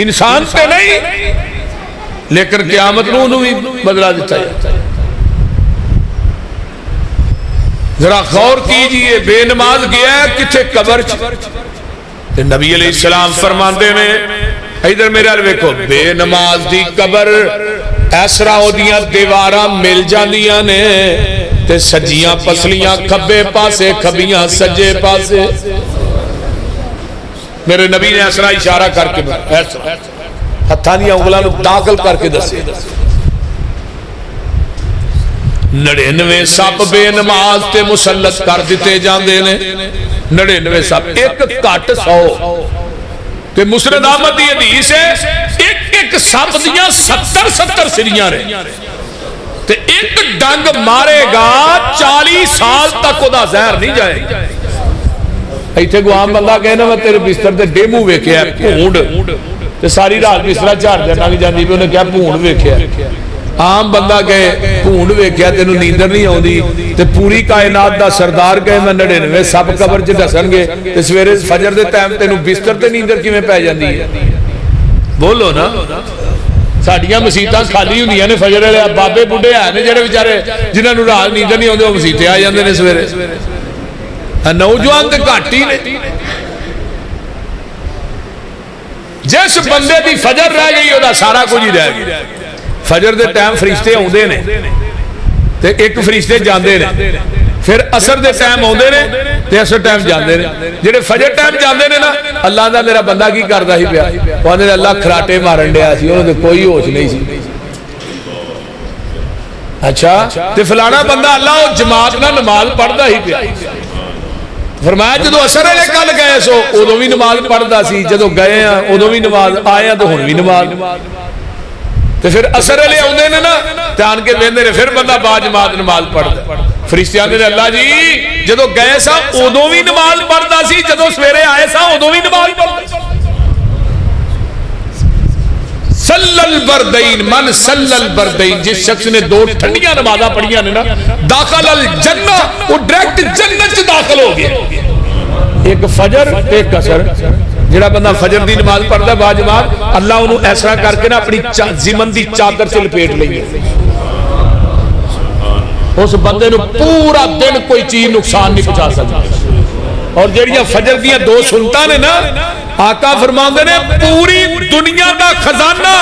انسان تے نہیں, لیکن قیامت نو بھی بدلہ دیتا جاتا. ذرا غور کیجئے, بے نماز گیا ہے کتھے قبر تے نبی علیہ السلام فرماندے نے, ادھر میرے حال ویکھو, بے نماز دی قبر ایسرا ہو دیاں دیواراں مل جاندیاں نے تے سجیاں پسلیاں کھبے پاسے کھبیاں سجے پاسے. میرے نبی نے ایسرا اشارہ کر کے ہتھاں دیاں انگلاں نو داخل کر کے دسے. 99 سپ بے نماز تے مسلط کر دیتے جاندے نے, 99 سپ, ایک کٹ 100. تے مسند احمد دی حدیث ہے ایک سپ دیاں 70 سریاں رہے تے ایک ڈنگ مارے گا 40 سال تک وہ دا زہر نہیں جائے گا. ایتھے کو عام بندہ کہنا میں تیرے بستر تے ڈیمو ویکھیا بھونڈ تے ساری رات بستر جھاڑ دے لنگ جاندی پئی, انہیں کہا بھونڈ ویکھیا. عام بندہ کہے بھونڈ ویکھیا تینوں نیندر نہیں آوندی تے پوری کائنات دا سردار کہے میں 99 سپ قبر چ ڈسن گے تے سویرے فجر دے ٹائم تینوں بستر تے نیندر کیویں پے جاندی ہے؟ بولو نا. ساڈیاں مسیتاں خالی ہوندیاں نے فجر والے بابے بڈھے ہیں نے جڑے بیچارے جنہاں نوں رات نیندر نہیں آوندی او مسیتے آ جاندے نے سویرے. نوجوان تے گھٹ ہی نے. جس بندے دی فجر رہ گئی او دا سارا کچھ ہی رہ گیا. فجر دے ٹائم فرشتے آوندے نے تے ایک فرشتے جاندے نے, پھر عصر دے ٹائم آوندے نے تے عصر ٹائم جاندے نے. جڑے فجر ٹائم جاندے نے نا, اللہ دا میرا بندہ کی کردا ہی پیا, اوندے نے اللہ کھراٹے مارن ڈیا سی, انہاں دے کوئی ہوش نہیں سی. اچھا تے فلانا بندہ اللہ او جماعت نال نماز پڑھدا ہی پیا. فرمایا جدو اثر والے کل گئے سو ادو بھی نماز پڑھدا سی, جدو گئے ہیں ادو بھی نماز, آئے ہیں تو ہن بھی نماز. تے پھر اثر والے آوندے نے نا تے آن کے ویندے نے پھر بندہ با جماعت نماز پڑھدا. فرشتے آندے نے اللہ جی جدو گئے سا ادو بھی نماز پڑھدا سی, جدو سویرے آئے سا ادو بھی نماز پڑھدا. صلی البردین, من صلی البردین, جس شخص نے 2 ٹھنڈیاں نمازاں پڑھیاں نے نا, داخل الجنہ, وہ ڈائریکٹ جنت چ داخل ہو گیا. ایک فجر ایک عصر. جڑا بندہ فجر دی نماز پڑھدا با جماعت, اللہ انہوں ایسا کر کے نا اپنی زمن دی چادر سے لپیٹ لئی. اس بندے نو پورا دن کوئی چیز نقصان نہیں پہنچا سکتی. اور جڑیاں فجر دیاں 2 سنتاں نے نا, آقا فرماندے نے پوری دنیا دا خزانہ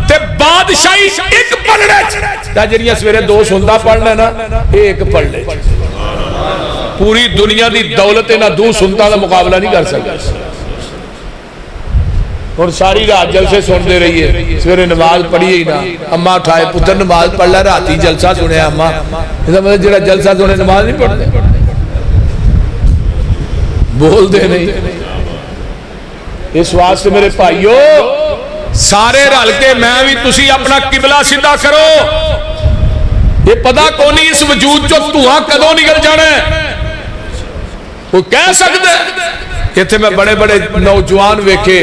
تے بادشاہی ایک پلڑے چ. جڑیاں سویرے 2 سنتاں پڑھنا نا ایک پلڑے چ. پوری دنیا دی دولت نہ 2 سنتاں دا مقابلہ نہیں کر سکتا. اور ساری رات جلسے سنتے رہیے, سویرے نماز پڑھی ہی نہ. اماں اٹھائے پتر نماز پڑھ لے, راتی جلسہ سنیا اماں, اسا مطلب جڑا جلسہ سنے نماز نہیں پڑھتے, بول دے نہیں. اس واسطے میرے بھائیو سارے رل کے میں بھی تسی اپنا قبلہ سیدھا کرو. یہ پتہ کونی اس وجود جو دھواں کدوں نکل جانا ہے, وہ کہہ سکتے ہیں. اتنے میں بڑے بڑے نوجوان ویکھے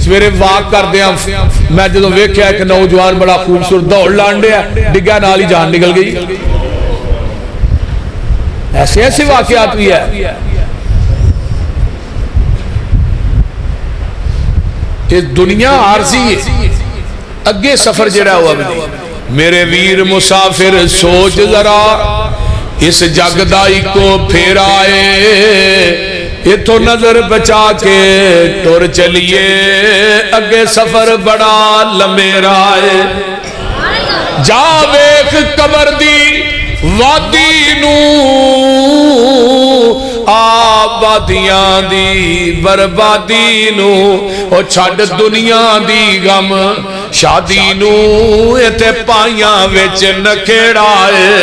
سویرے واک کر دیا, میں جدوں ویکھیا ایک نوجوان بڑا خوبصورت دوڑ لان ڈیا, ڈگا نال ہی جان نکل گئی. ایسے ایسے واقعات بھی ہے. یہ دنیا عارضی ہے, اگے سفر جڑا ہوا بھی. میرے ویر مسافر سوچ ذرا اس جگ دائی کو پھر آئے, اتھو نظر بچا کے ٹر چلیے, اگے سفر بڑا لمیرا ہے. جا ویکھ قبر دی وادی نو, آبادیاں دی بربادی نو, او چھڑ دنیا دی غم شادی نو, ایتھے پائیاں وچ نکھیڑا ہے.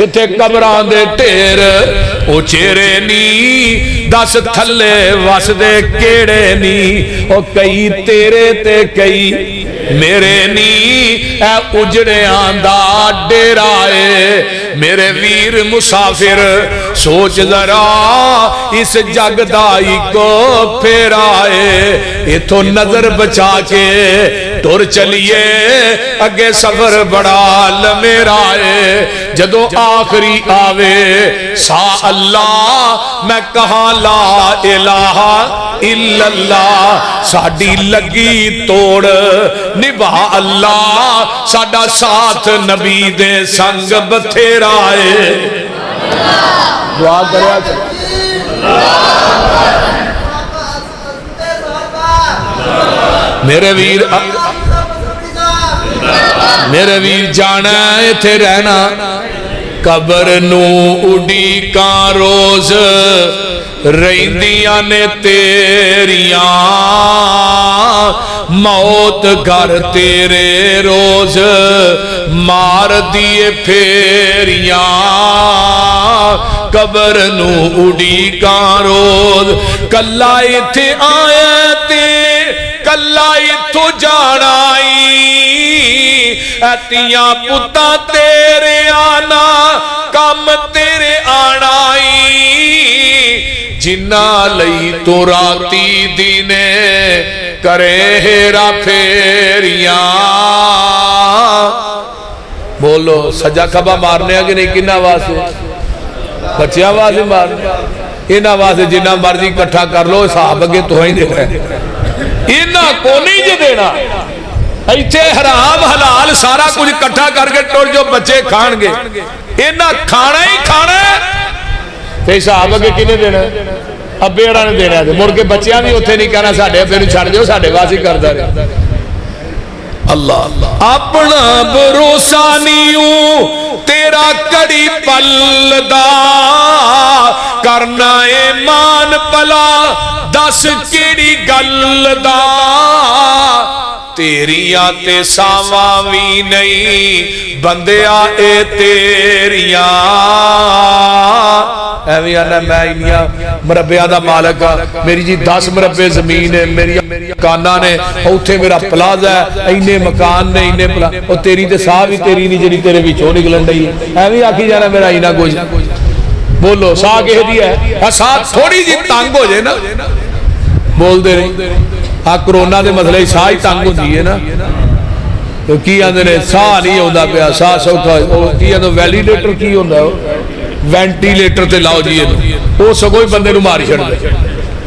ایتھے قبراں دے ٹھیر او چہرے نی, 10 تھلے وس دے کیڑے نی, او کئی تیرے تے کئی میرے نی, اے اجڑیاں دا ڈیرا اے. میرے ویر مسافر سوچ ذرا اس جگ دا اکو پھیرا ہے اتھوں نظر بچا کے ٹر چلیے اگے سفر بڑا لمیرا ہے جدو آخری آوے سا اللہ میں کہاں لا الہ الا اللہ ساڑی لگی توڑ نبھا اللہ ساڑا ساتھ نبی دے سنگ بتھیرا ہے دعا کریا میرے ویر جانا ہے تھے رہنا قبر نو اڈی کا روز رہندیاں نے تیریاں موت گھر تیرے روز مار دیے پھیریاں قبر نو اڈی کا روز کلا ایتھے آئے تے کلا ایتھو جانائی ایتیاں پتا تیرے آنا کم تیرے آنائی جنہ لئی تو راتی دینے کرے ہیرا پھیریاں بولو سجا کھبا مارنے آگے نہیں کنہ آواز ہے بچے آواز مارنے ان آواز جنہ مرضی کٹھا کر لو صاحب اگے تو ہی دے رہے انہاں کو نہیں جے دینا ایتھے حرام حلال سارا کچھ کٹھا کر کے ٹور جو بچے کھان گے انہاں کھانا ہی کھانا ہے تے صاحب اگے کنے دینا اب بیڑا نے دینا ہے مڑ کے بچیاں بھی اتھے نہیں کہنا ساڑھے پھر چھڑ دیو ساڑھے واسی کردہ رہے اللہ اپنا بھروسہ نیوں تیرا کڑی پلدا کرنا ایمان پلا دس کیڑی گلدا تیریاں تے ساماوی نہیں بندیا اے تیریاں ایویں آنا میں انیاں مربعہ دا مالکا میری جی 10 مربع زمین ہے میری کانا نے اوتھے میرا پلازہ ہے اینے مکان نے اینے پلازہ اور تیری تے ساہ بھی تیری نہیں جنی تیرے بھی چھو نکلن رہی ہے ایویں آکھی جانا میرا اینا گوش بولو ساہ کہہ دیا ہے ساہ تھوڑی جی تانگ ہو جائے نا بول دے رہی ہاں کرونا دے مسئلہ ہی ساہ ہی تانگ ہو دیئے نا تو کی آندے نے ساہ نہیں ہوندہ پیا ساہ سوکھا کی آندے ویلیڈیٹر کی ہوندہ ہے وینٹیلیٹر تے لاؤ جیے وہ سگوئی بندے نو ماری چھڑ دے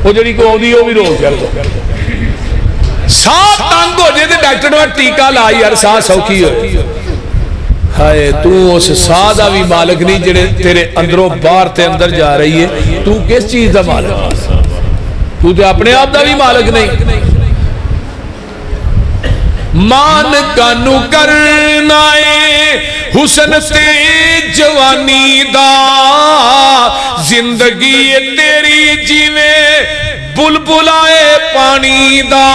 وہ جڑی کو آؤں دی وہ بھی روک چھڑ دے ساہ تانگ ہو جائے دے ڈاکٹر نے ٹیکہ لائی یار ساہ سوکھی ہو ہائے تو اس ساہ دا بھی مالک نہیں جڑے تیرے اندروں بار تے اندر جا رہی ہے تو کس چیز دا مالک تو تے اپنے آپ دا بھی مالک نہیں مان کانو کرنائے حسن تے جوانی دا زندگی تیری جیویں بلبلائے پانی دا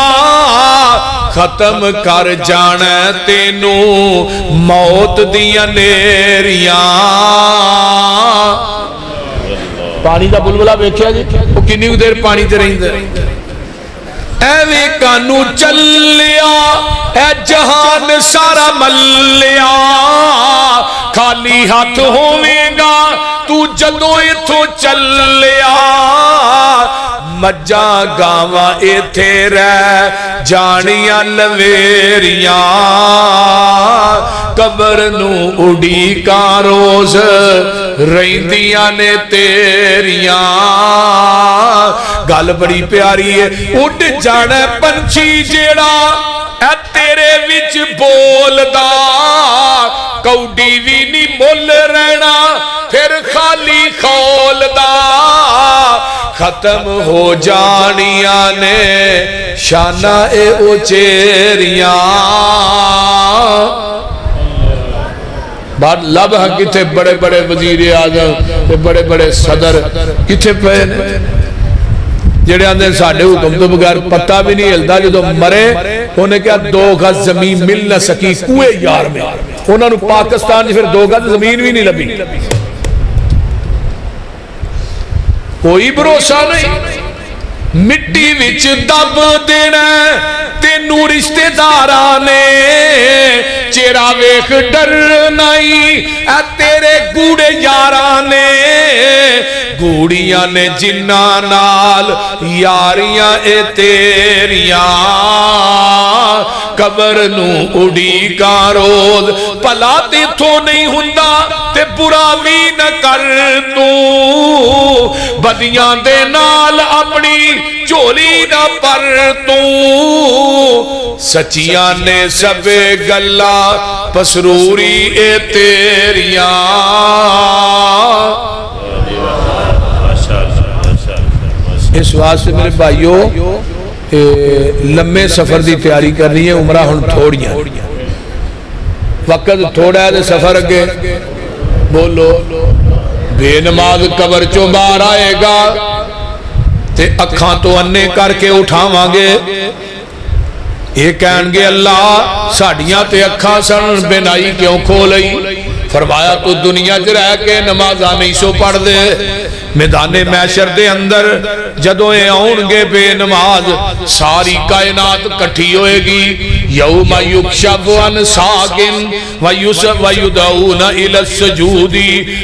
ختم کر جانا تینو موت دیا نیریاں پانی دا بلبلا بیکھیا جی وہ کنی دیر پانی تے رہی دے ایویں کانو چل لیا اے جہان سارا مل لیا خالی ہاتھ ہوئے گا تو جدو ایتھو چل لیا مجھا گاواں ایتھے رہ جانیاں لویریاں قبر نو اڈی کا روز رہندیاں نے تیریاں گل بڑی پیاری ہے اڈ جانا پنچھی جیڑا اے تیرے وچ بولدا کوڈی وی نہیں مل رہنا پھر خالی کھولدا ختم ہو جانیاں نے شانہ اے اچیریاں بعد لبہ کتے بڑے بڑے وزیر اعظم بڑے بڑے صدر کتے پہن جڑے آندے ساڑھے حکم تو بغیر پتہ بھی نہیں ہلدا جو مرے انہیں کیا 2 گز زمین مل نہ سکی کوئے یار میں انہوں نے پاکستان پھر 2 گز زمین بھی نہیں لبی کوئی بھروسہ نہیں مٹی وچ دب دینا تے تینوں رشتے داراں نے چہرہ ویکھ ڈر نہیں اے تیرے گوڑے یاراں نے گوڑیاں نے جنہاں نال یاریاں اے تیریاں قبر نو اڑی کا روز پلا تے تھو نہیں ہوندا تے برا بھی نہ کر تو بدیاں دے نال اپنی چولی نہ پر تو سچیاں نے سب گلا پسروری اے تیریاں اس واسطے میرے بھائیو لمبے سفر دی تیاری کرنی ہے عمرہ ہن تھوڑیاں وقت تھوڑا ہے دے سفر اگے بولو بے نماز قبر چوں باہر آئے گا تے اکھاں تو انے کر کے اٹھاواں گے یہ کہن گے اللہ ساڑیاں تے اکھاں سن بینائی کیوں کھولئی فرمایا تو دنیا چ رہ کے نمازاں نہیں سو پڑھ دے میدان محشر دے اندر جدوں اے آؤن گے بے نماز ساری کائنات کٹھی ہوئے گی یوم یکشف عن ساق ویدعون الی السجود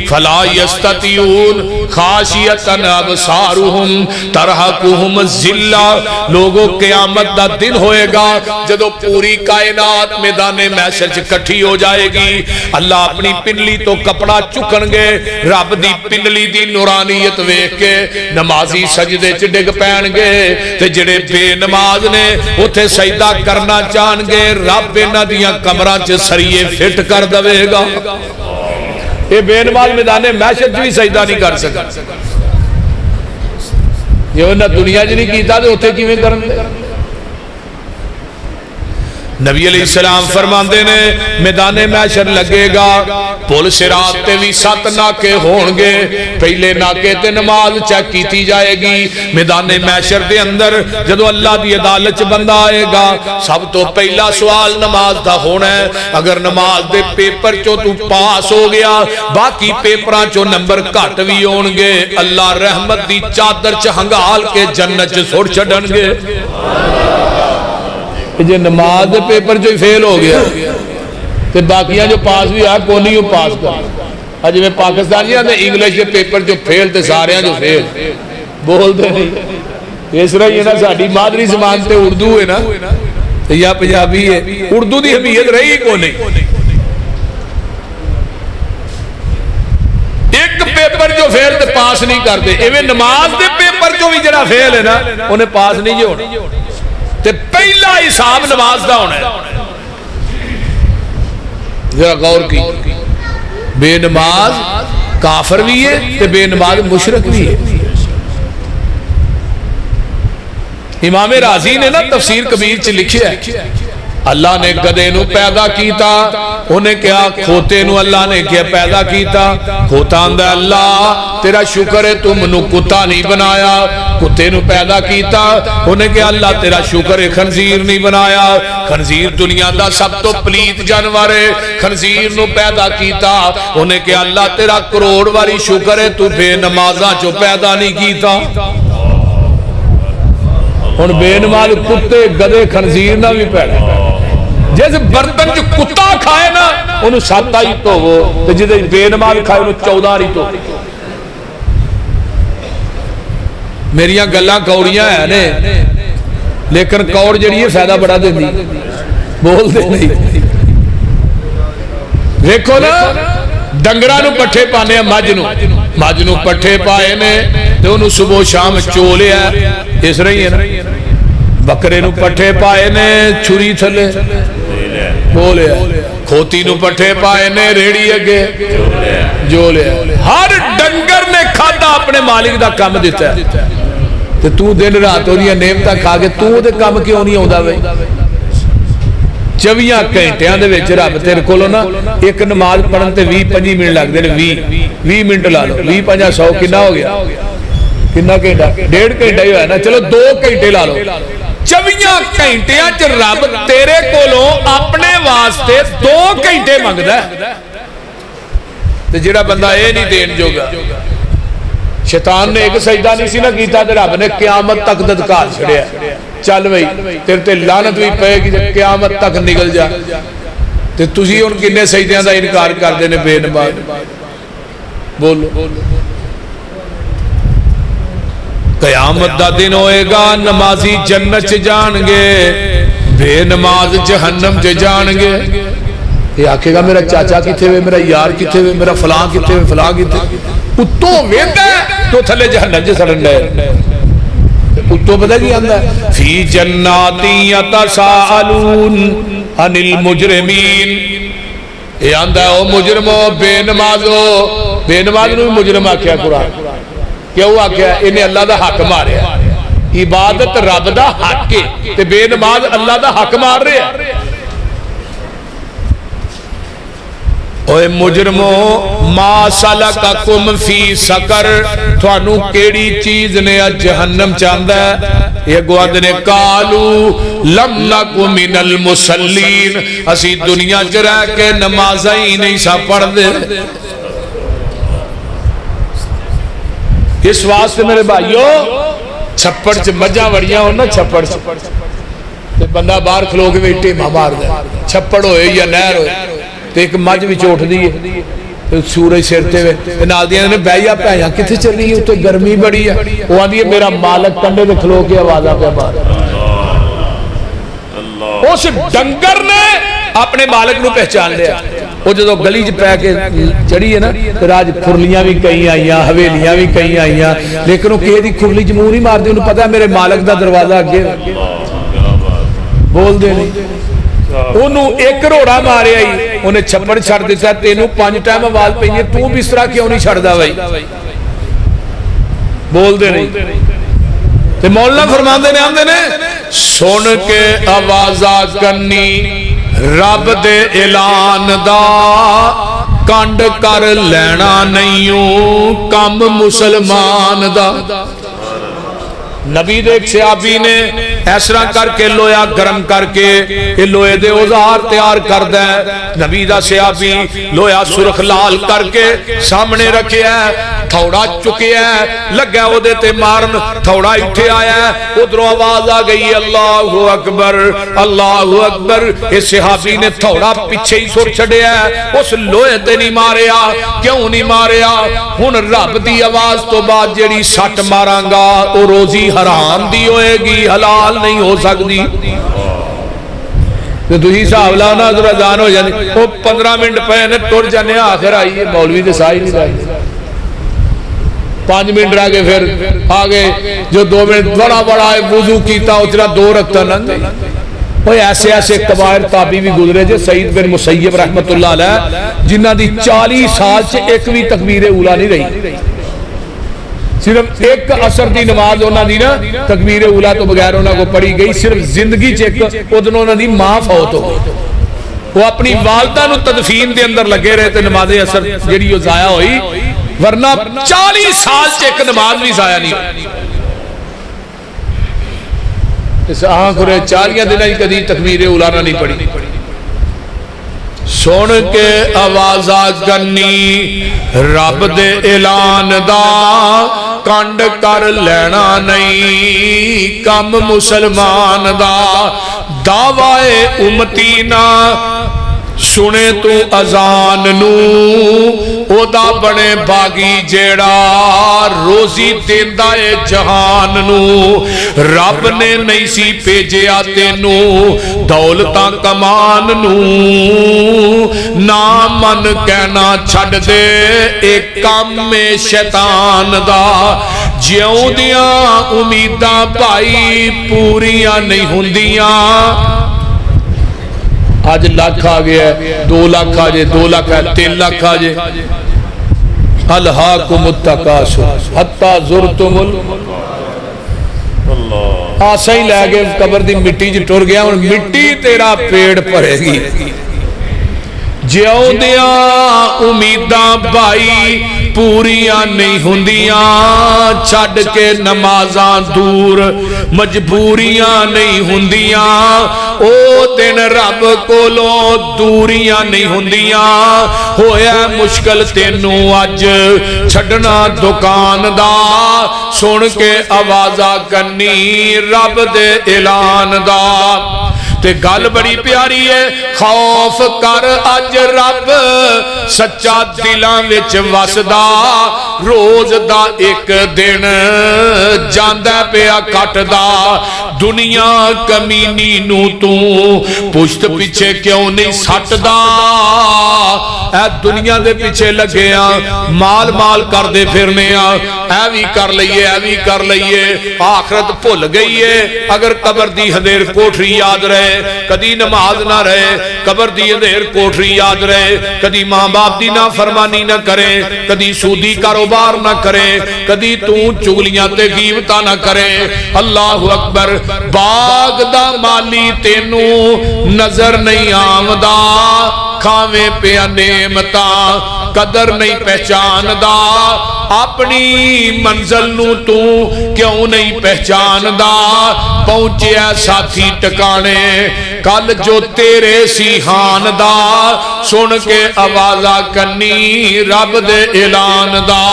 فلا یستطیعون خاشعۃ ابصارہم ترہقہم الذلہ لوگوں قیامت دا دن ہوئے گا جدوں پوری کائنات میدان محشر چ کٹھی ہو جائے گی اللہ اپنی پنلی تو کپڑا چکن گے رب دی پنلی دی نورانیت ویکھ کے نمازی سجدے چ ڈگ پین گے تے جڑے بے نماز نے اوتھے سجدہ کرنا چاہن گے رب انہاں دیاں کمراں چ سریے فٹ کر دے گا یہ بے نماز میدان محشر چ بھی سجدہ نہیں کر سکتا یہ انہاں دنیا چ نہیں کیتا تے اوتھے کیویں کرن گے نبی علیہ السلام فرماندے نے میدان محشر لگے گا پل صراط تے بھی 7 ناکے ہون گے پہلے ناکے تے نماز چیک کیتی جائے گی میدان محشر دے اندر جدو اللہ دی عدالت بندہ آئے گا سب تو پہلا سوال نماز دا ہونا ہے اگر نماز دے پیپر چو تو پاس ہو گیا باقی پیپران چو نمبر کٹ بھی ہون گے اللہ رحمت دی چادر چ ہنگال کے جنت چ سوڑ چھڈن گے جو نماز دے پیپر جو فیل ہو گیا تے باقیاں جو پاس بھی آ کونی ہو پاس کر اج میں پاکستانیاں دے انگلش دے پیپر جو فیل تے سارے جو فیل بول دے نہیں اس طرح یہ نا ساڈی مادری زبان تے اردو ہے نا تے یا پنجابی ہے اردو دی اہمیت رہی کو نہیں ایک پیپر جو فیل تے پاس نہیں کر دے ایویں نماز دے پیپر جو بھی جڑا فیل ہے نا انہیں پاس نہیں جو ہونا تے پہلا حساب نماز دا ہونا ہے ذرا غور کی بے نماز کافر بھی ہے تے بے نماز مشرک بھی ہے امام رازی نے نا تفسیر کبیر چ لکھیا ہے اللہ نے گدے نو پیدا کیتا انہیں کیا کھوتے نو اللہ نے کیا پیدا کیتا کھوتا اندھا اللہ تیرا شکر ہے تم نو کتا نہیں بنایا کتے نو پیدا کیتا انہیں کیا اللہ تیرا شکر ہے خنزیر نہیں بنایا خنزیر دنیا دا سب تو پلیت جانور ہے خنزیر نو پیدا کیتا انہیں کیا اللہ تیرا کروڑ واری شکر ہے تو بے نمازاں چو پیدا نہیں کیتا ان بے نماز کتے گدے خنزیر نہ بھی پیدا جیسے برتن جو کتا کھائے نا انہوں 7 ہی تو وہ جیسے بے نماز کھائے انہوں 14 ہی تو میریاں گلاں کوڑیاں ہیں نے لیکن کوڑ جڑی ہے فائدہ بڑا دے دی بول دے نہیں دیکھو نا ڈنگرہ نو پٹھے پانے ہیں مجھ نو پٹھے پائے نے تو انہوں صبح شام چولے ہیں اس رہی ہے نا بکرے نو پٹھے پائے نے چھری تھلے بولے کھوتی نو پٹھے پائے نے ریڑی اگے جولے ہر ڈنگر نے کھاتا اپنے مالک دا کام دیتا ہے تو دن رات ہو دیا نعمتاں کھا کے تو دے کام کیوں نہیں ہوندا وے 24 گھنٹیاں دے وچ رب تیرے کولوں نا ایک نماز پڑھن تے 20-25 منٹ لگ دے نے 20 منٹ لا لو 20-50-100 کنا ہو گیا کنا گھنٹہ 1.5 گھنٹہ ہی ہویا نا چلو 2 گھنٹے لا لو 24 گھنٹیاں چ رب تیرے کولوں اپنے واسطے 2 گھنٹے منگدا ہے تے جڑا بندہ اے نہیں دین جوگا شیطان نے ایک سجدہ نہیں سی نہ کیتا تے رب نے قیامت تک ددکار چھڑیا چل بھائی تیرے تے لعنت بھی پے گی قیامت تک نکل جا تے تسی ان کنے سجدیاں دا انکار کر دینے بے نماز بولو قیامت دا دن ہوئے گا نمازی جنت جان گے بے نماز جہنم جان گے یہ آکھے گا میرا چاچا کتے ہوئے میرا یار کتے ہوئے میرا فلاں کتے ہوئے فلاں کتے اتو ویندہ ہے تو تھلے جہنم جے سڑن ہے اتو پتہ کی آندہ ہے فی جناتی یتساءلون عن المجرمین یہ آندہ ہے او مجرمو بے نمازو بے نماز نے مجرم آکھیا قرآن کیوں آکھیا انہیں اللہ دا حق مارے عبادت رب دا حق ہے تے بے نماز اللہ دا حق مار رہے ہیں اوے مجرمو ما سلککم فی سقر تھانو کیڑی چیز نے جہنم چاندہ ہے یہ گواد نے قالو لم نکو من المصلین اسی دنیا جرہ کے نمازہ ہی نہیں سا پڑھ دے اس واسطے میرے بھائیو چھپڑ چھ مجھا وڑیاں ہونا چھپڑ چھ بندہ باہر کھلو کے بیٹی ماں مار دے چھپڑ ہوئے یا نہر ہوئے تو ایک مجھ بھی چوٹ دیئے سورج سرتے ہوئے نال دیاں نے بھائیہ پہیاں کتھے چل رہی ہے تو گرمی بڑی ہے وہ آن دیئے میرا مالک کنڈے دے کھلو کے آوازہ پہ مار اس ڈنگر نے اپنے مالک نو پہچان لیا وہ جو گلی جی پہ کے چڑی ہے نا پھر آج کھرلیاں بھی کہیں آئیاں حویلیاں بھی کہیں آئیاں لیکن وہ کہے دی کھرلی جمہور ہی مار دی انہوں پتہ ہے میرے مالک دا دروازہ آگے بول دے نہیں انہوں ایک روڑا مارے آئی انہیں چھپڑ چھڑ دیتا تینوں 5 ٹائم آواز پہنیے تو بھی اس طرح کیوں نہیں چھڑ دا بھائی بول دے نہیں تو مولانا فرمان دے نے آن دے نے سن کے آوازہ کرنی رب دے اعلان دا کنڈ کر لینا نہیں کم مسلمان دا نبی دے ایک صحابی نے ایسرا کر کے لویا گرم کر کے کہ لوئے دے اوزار تیار کر دے نبی دا صحابی لویا سرخ لال کر کے سامنے رکھے ہے تھوڑا چکے ہے لگا وہ دیتے مارن تھوڑا اٹھے آیا ہے ادھر آواز آ گئی اللہ اکبر اللہ اکبر اس صحابی نے تھوڑا پیچھے ہی سر چھڑے ہے اس لوئے تے نہیں ماریا کیوں نہیں ماریا ہن رب دی آواز تو بعد جیڑی سٹ ماران گا او روزی حرام دی ہوئے گی حلال نہیں ہو سکتی تو ہی صاحب لانا ادھر ازان ہو جانے وہ 15 منٹ پہنے ٹور جانے آخر آئیے مولوی دے سائی نہیں رہی 5 منٹ رہ گئے پھر آگے جو 2 منٹ بڑا بڑا وضو کیتا اتنا 2 رکھتا ننگ وہ ایسے ایسے کبائر تابی بھی گزرے جے سعید بن مسیب رحمت اللہ علیہ جنہ دی 40 سال سے ایک بھی تکبیر اولا نہیں رہی صرف ایک عصر دی نماز ہونا دی نا تکبیر اولا تو بغیر ہونا کو پڑھی گئی صرف زندگی چیک ادھن ہونا دی ماں فوت ہو گئی وہ اپنی والدہ نو تدفین دے اندر لگے رہے تھے نماز عصر جڑی وہ ضائع ہوئی ورنہ 40 سال سے ایک نماز بھی ضائع نہیں ہوئی اس آنکھ رہے 40 دنہ ہی کدھی تکبیر اولا نہیں پڑھی سن کے آوازہ گنی رب دے اعلان دا کنڈ کر لینا نہیں کم مسلمان دا دعوائے امتینا سنے تو اذان نو او دا بنے باغی جیڑا روزی دیندہ جہان نو رب نے نہیں سی پیجے آتے نو دولتاں کمان نو نامن کہنا چھڑ دے ایک کام میں شیطان دا جیوں دیاں امیداں بھائی پوریاں نہیں ہوندیاں آج لاکھ آگیا ہے 2 لاکھ آجے 2 لاکھ ہے 3 لاکھ آجے الہاکم التکاسر حتی زرتم آسا ہی لے گئے قبر دی مٹی جی ٹور گیا اور مٹی تیرا پیڑ پڑے گی جیوں دیاں امیداں بھائی پوریاں نہیں ہوندیاں چھڑ کے نمازاں دور مجبوریاں نہیں ہوندیاں او دن رب کولوں دوریاں نہیں ہوندیاں ہویا مشکل تینوں اج چھڈنا دکان دا سن کے آوازاں کنی رب دے اعلان دا تے گل بڑی پیاری ہے خوف کر اج رب سچا دلاں وچ وسدا روز دا ایک دن جاندا پیا کٹدا دنیا کمینی نو تو پشت پیچھے کیوں نہیں سٹدا اے دنیا دے پیچھے لگے مال مال کر دے پھرنے اے بھی کر لئیے اے بھی کر لئیے آخرت بھول گئی ہے اگر قبر دی حدیر کوٹری یاد رہے کدی نماز نہ رہے قبر دی حدیر کوٹری یاد رہے کدی ماں باپ دی نہ فرمانی نہ کرے کدی سودی کاروبار نہ کرے کدی تو چگلیاں تے غیبتہ نہ کرے اللہ اکبر باغ دا مالی تینوں نظر نہیں آمدہ کھاویں پیا نعمتاں قدر نہیں پہچان دا اپنی منزل نو تو کیوں نہیں پہچان دا پہنچے ساتھی ٹکانے کل جو تیرے سیحان دا سن کے آوازہ کنی رب دے اعلان دا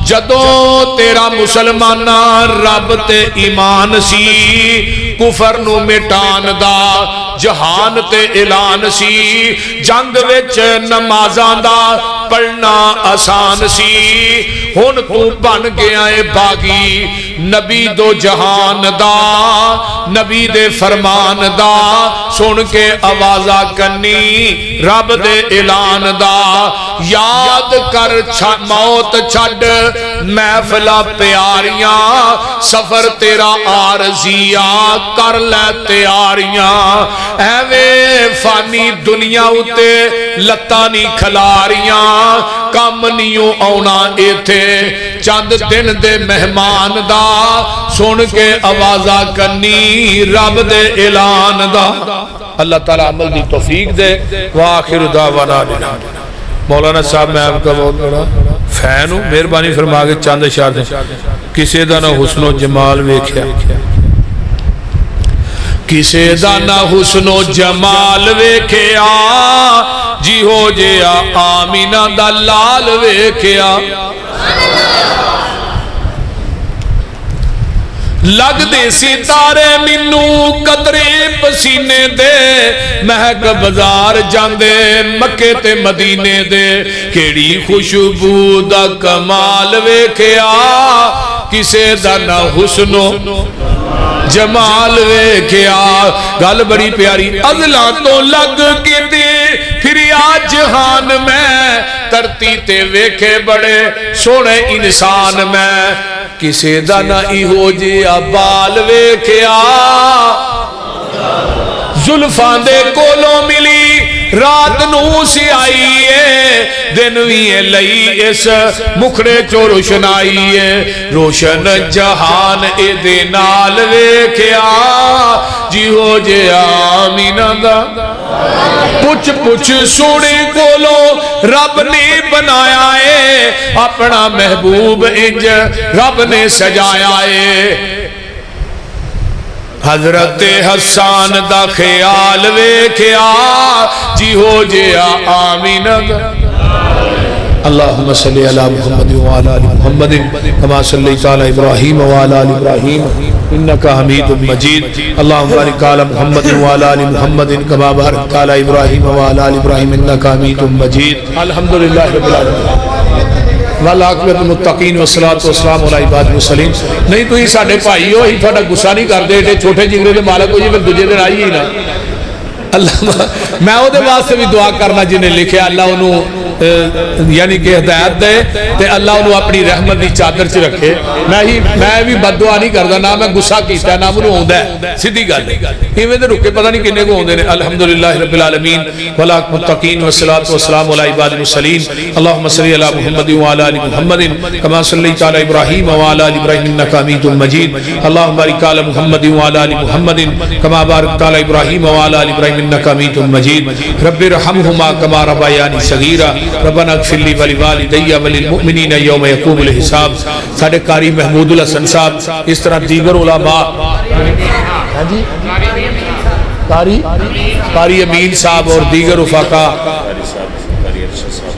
جدوں تیرا مسلمانہ رب تے ایمان سی کفر نو مٹان دا جہان تے اعلان سی جنگ وچ نمازاں دا پڑھنا آسان سی ہن تو بن گیا اے باغی نبی دو جہان دا نبی دے فرمان دا سن کے آوازہ کنی رب دے اعلان دا یاد کر موت چھڈ محفلہ پیاریاں سفر تیرا عارضیہ کر لے تیاریاں ایوے فانی دنیا اتے لتانی کھلاریاں کم نیوں اونا اے تھے چند دن دے مہمان دا سن کے آوازہ کنی رب دے اعلان دا اللہ تعالیٰ عمل دی توفیق دے وآخر دعوانا مولانا صاحب میں آپ کا بہت بڑا فین ہوں مہربانی فرما کے چند اشار دیں کسے دا نہ حسن و جمال ویکھیا کسے دا نہ حسن و جمال ویکھیا جی ہو جیا آمینہ دا لال ویکھیا لگ دے ستارے منو قدرے پسینے دے مہک بازار جاندے مکے تے مدینے دے کیڑی خوشبو دا کمال ویکھیا کسے دا نہ حسن و جمال ویکھیا گل بڑی پیاری ازلاں تو لگ کے دے پھر آج جہان میں ترتی تے ویکھے بڑے سونے انسان میں کسے دا نہ ایہو جیا بال ویکھیا زلفاں دے کولوں ملی رات نو سی آئیے دن ویے لئی اس مکھڑے چو روشنائیے روشن جہان اے دے نال ویکھیا جی ہو جے آمینہ دا پچھ پچھ سوڑے کولو رب نے بنایا ہے اپنا محبوب انج رب نے سجایا ہے حضرت حسان دا خیال ویکھیا جی ہو جیا آمینہ اللہم صلی علی محمد وعلا علی محمد کما صلیت علی ابراہیم وعلا علی ابراہیم انکا حمید مجید اللہم بارک علی محمد وعلا علی محمد کما بارکت علی ابراہیم وعلا علی ابراہیم انکا حمید مجید الحمدللہ رب العالمین والعاقبۃ للمتقین والصلاۃ والسلام علی عباد المرسلین نہیں تو ہی ساڈے بھائی ہو ہی تھوڑا غصہ نہیں کردے ایڈے چھوٹے جگرے دے مالک ہو جی پھر دوجے دن آئی ہی نا اللہ میں او دے واسطے بھی دعا کرنا جنہیں لکھے اللہ انہوں یعنی کہ ہدایت دے تے اللہ انہوں اپنی رحمت دی چادر چ رکھے میں بھی بد دعا نہیں کردا نہ میں غصہ کیتا ہے نہ منوں ہوندا ہے سیدھی گل ایویں تے رکے پتہ نہیں کنے کو ہوندے نے الحمدللہ رب العالمین والعاقبۃ للمتقین والصلاۃ والسلام علی عباد المرسلین اللهم صل علی محمد وعلى ال محمد كما صليت على ابراہیم وعلى ال ابراہیم انك حمید مجید اللهم بارک علی محمد وعلى ال محمد كما باركت على ابراہیم وعلى ال ابراہیم انك حمید مجید رب ارحمهما كما ربياني صغيرا ربنا اغفر لي ولوالدي وللمؤمنين يوم يقوم الحساب ساڈے قاری محمود الحسن صاحب اس طرح دیگر علماء قاری امین صاحب اور دیگر رفقا،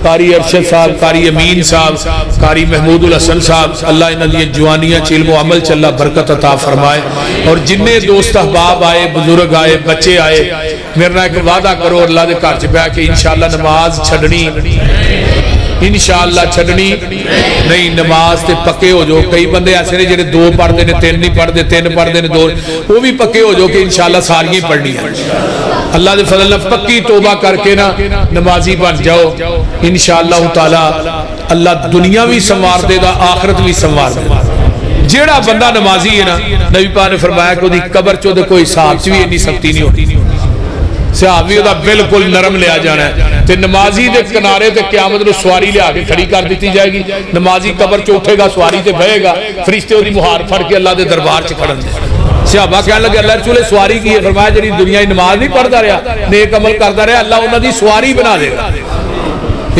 قاری ارشد صاحب، قاری امین صاحب، قاری محمود الحسن صاحب، اللہ انہاں دی جوانیاں چ علم و عمل چ اللہ برکت عطا فرمائے. اور جننے دوست احباب آئے، بزرگ آئے، بچے آئے، میرے نال ایک وعدہ کرو اللہ دے گھر چ بیٹھ کے انشاءاللہ نماز چھڈنی، انشاءاللہ چھڈنی نہیں. نماز تے پکے ہو جو. کئی بندے ایسے نے جڑے 2 پڑھتے نے 3 نہیں پڑھتے، 3 پڑھتے نے 2، وہ بھی پکے ہو جو کہ انشاءاللہ ساریاں ہی پڑھنی ہیں. اللہ دے فضل نال پکی توبہ کر کے نا نمازی بن جاؤ انشاءاللہ تعالی. اللہ دنیا بھی سنوار دے گا، آخرت بھی سنوار دے گا. جیڑا بندہ نمازی ہے نا، نبی پاک نے فرمایا کہ وہ قبر چو دے کوئی حساب چ بھی اتنی سختی نہیں ہوتی، صحابی دا بالکل نرم لیا جانا ہے. تے نمازی دے کنارے تے قیامت نو سواری لیا کے کھڑی کر دیتی جائے گی. نمازی قبر چ اٹھے گا، سواری تے بہے گا، فرشتے دی مہار پھڑ کے اللہ دے دربار چ کھڑن دے. صحابہ کہنے لگے اللہ رسول سواری کی ہے؟ فرمایا جڑی دنیا نماز نہیں پڑھتا رہا، نیک عمل کرتا رہا، اللہ انہاں دی سواری بنا دے گا.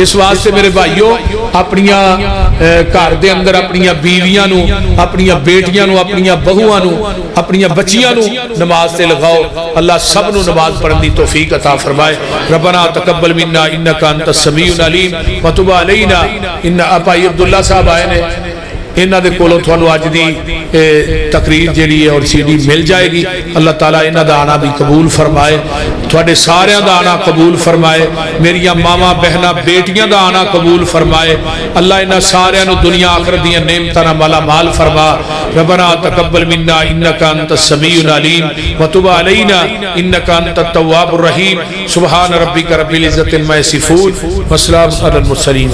اس واسطے میرے بھائیو اپنیاں گھر دے اندر اپنیاں بیویاں نو، اپنیاں بیٹیاں نو، اپنیاں بہواں نو، اپنیاں بچیاں نو نماز تے لگاؤ. اللہ سب نو نماز پڑھن دی توفیق عطا فرمائے. ربنا تقبل منا انک انت السمیع العلیم وتب علینا. ان بھائی عبداللہ صاحب آئے نے، انہاں دے کولوں تھانوں اج دی تقریر جیڑی ہے اور سی ڈی مل جائے گی. اللہ تعالیٰ انہاں دا آنا بھی قبول فرمائے، تھوڑے ساریاں دا آنا قبول فرمائے، میریاں ماما بہنا بیٹیاں دا آنا قبول فرمائے. اللہ انہاں ساریاں نو دنیا آخرت دیاں نعمتاں نال مالا مال فرما. ربنا تقبل منا انک انت السمیع العلیم وتب علینا انک انت التواب الرحیم. سبحان ربک رب العزۃ عما یصفون وسلام علی المرسلین.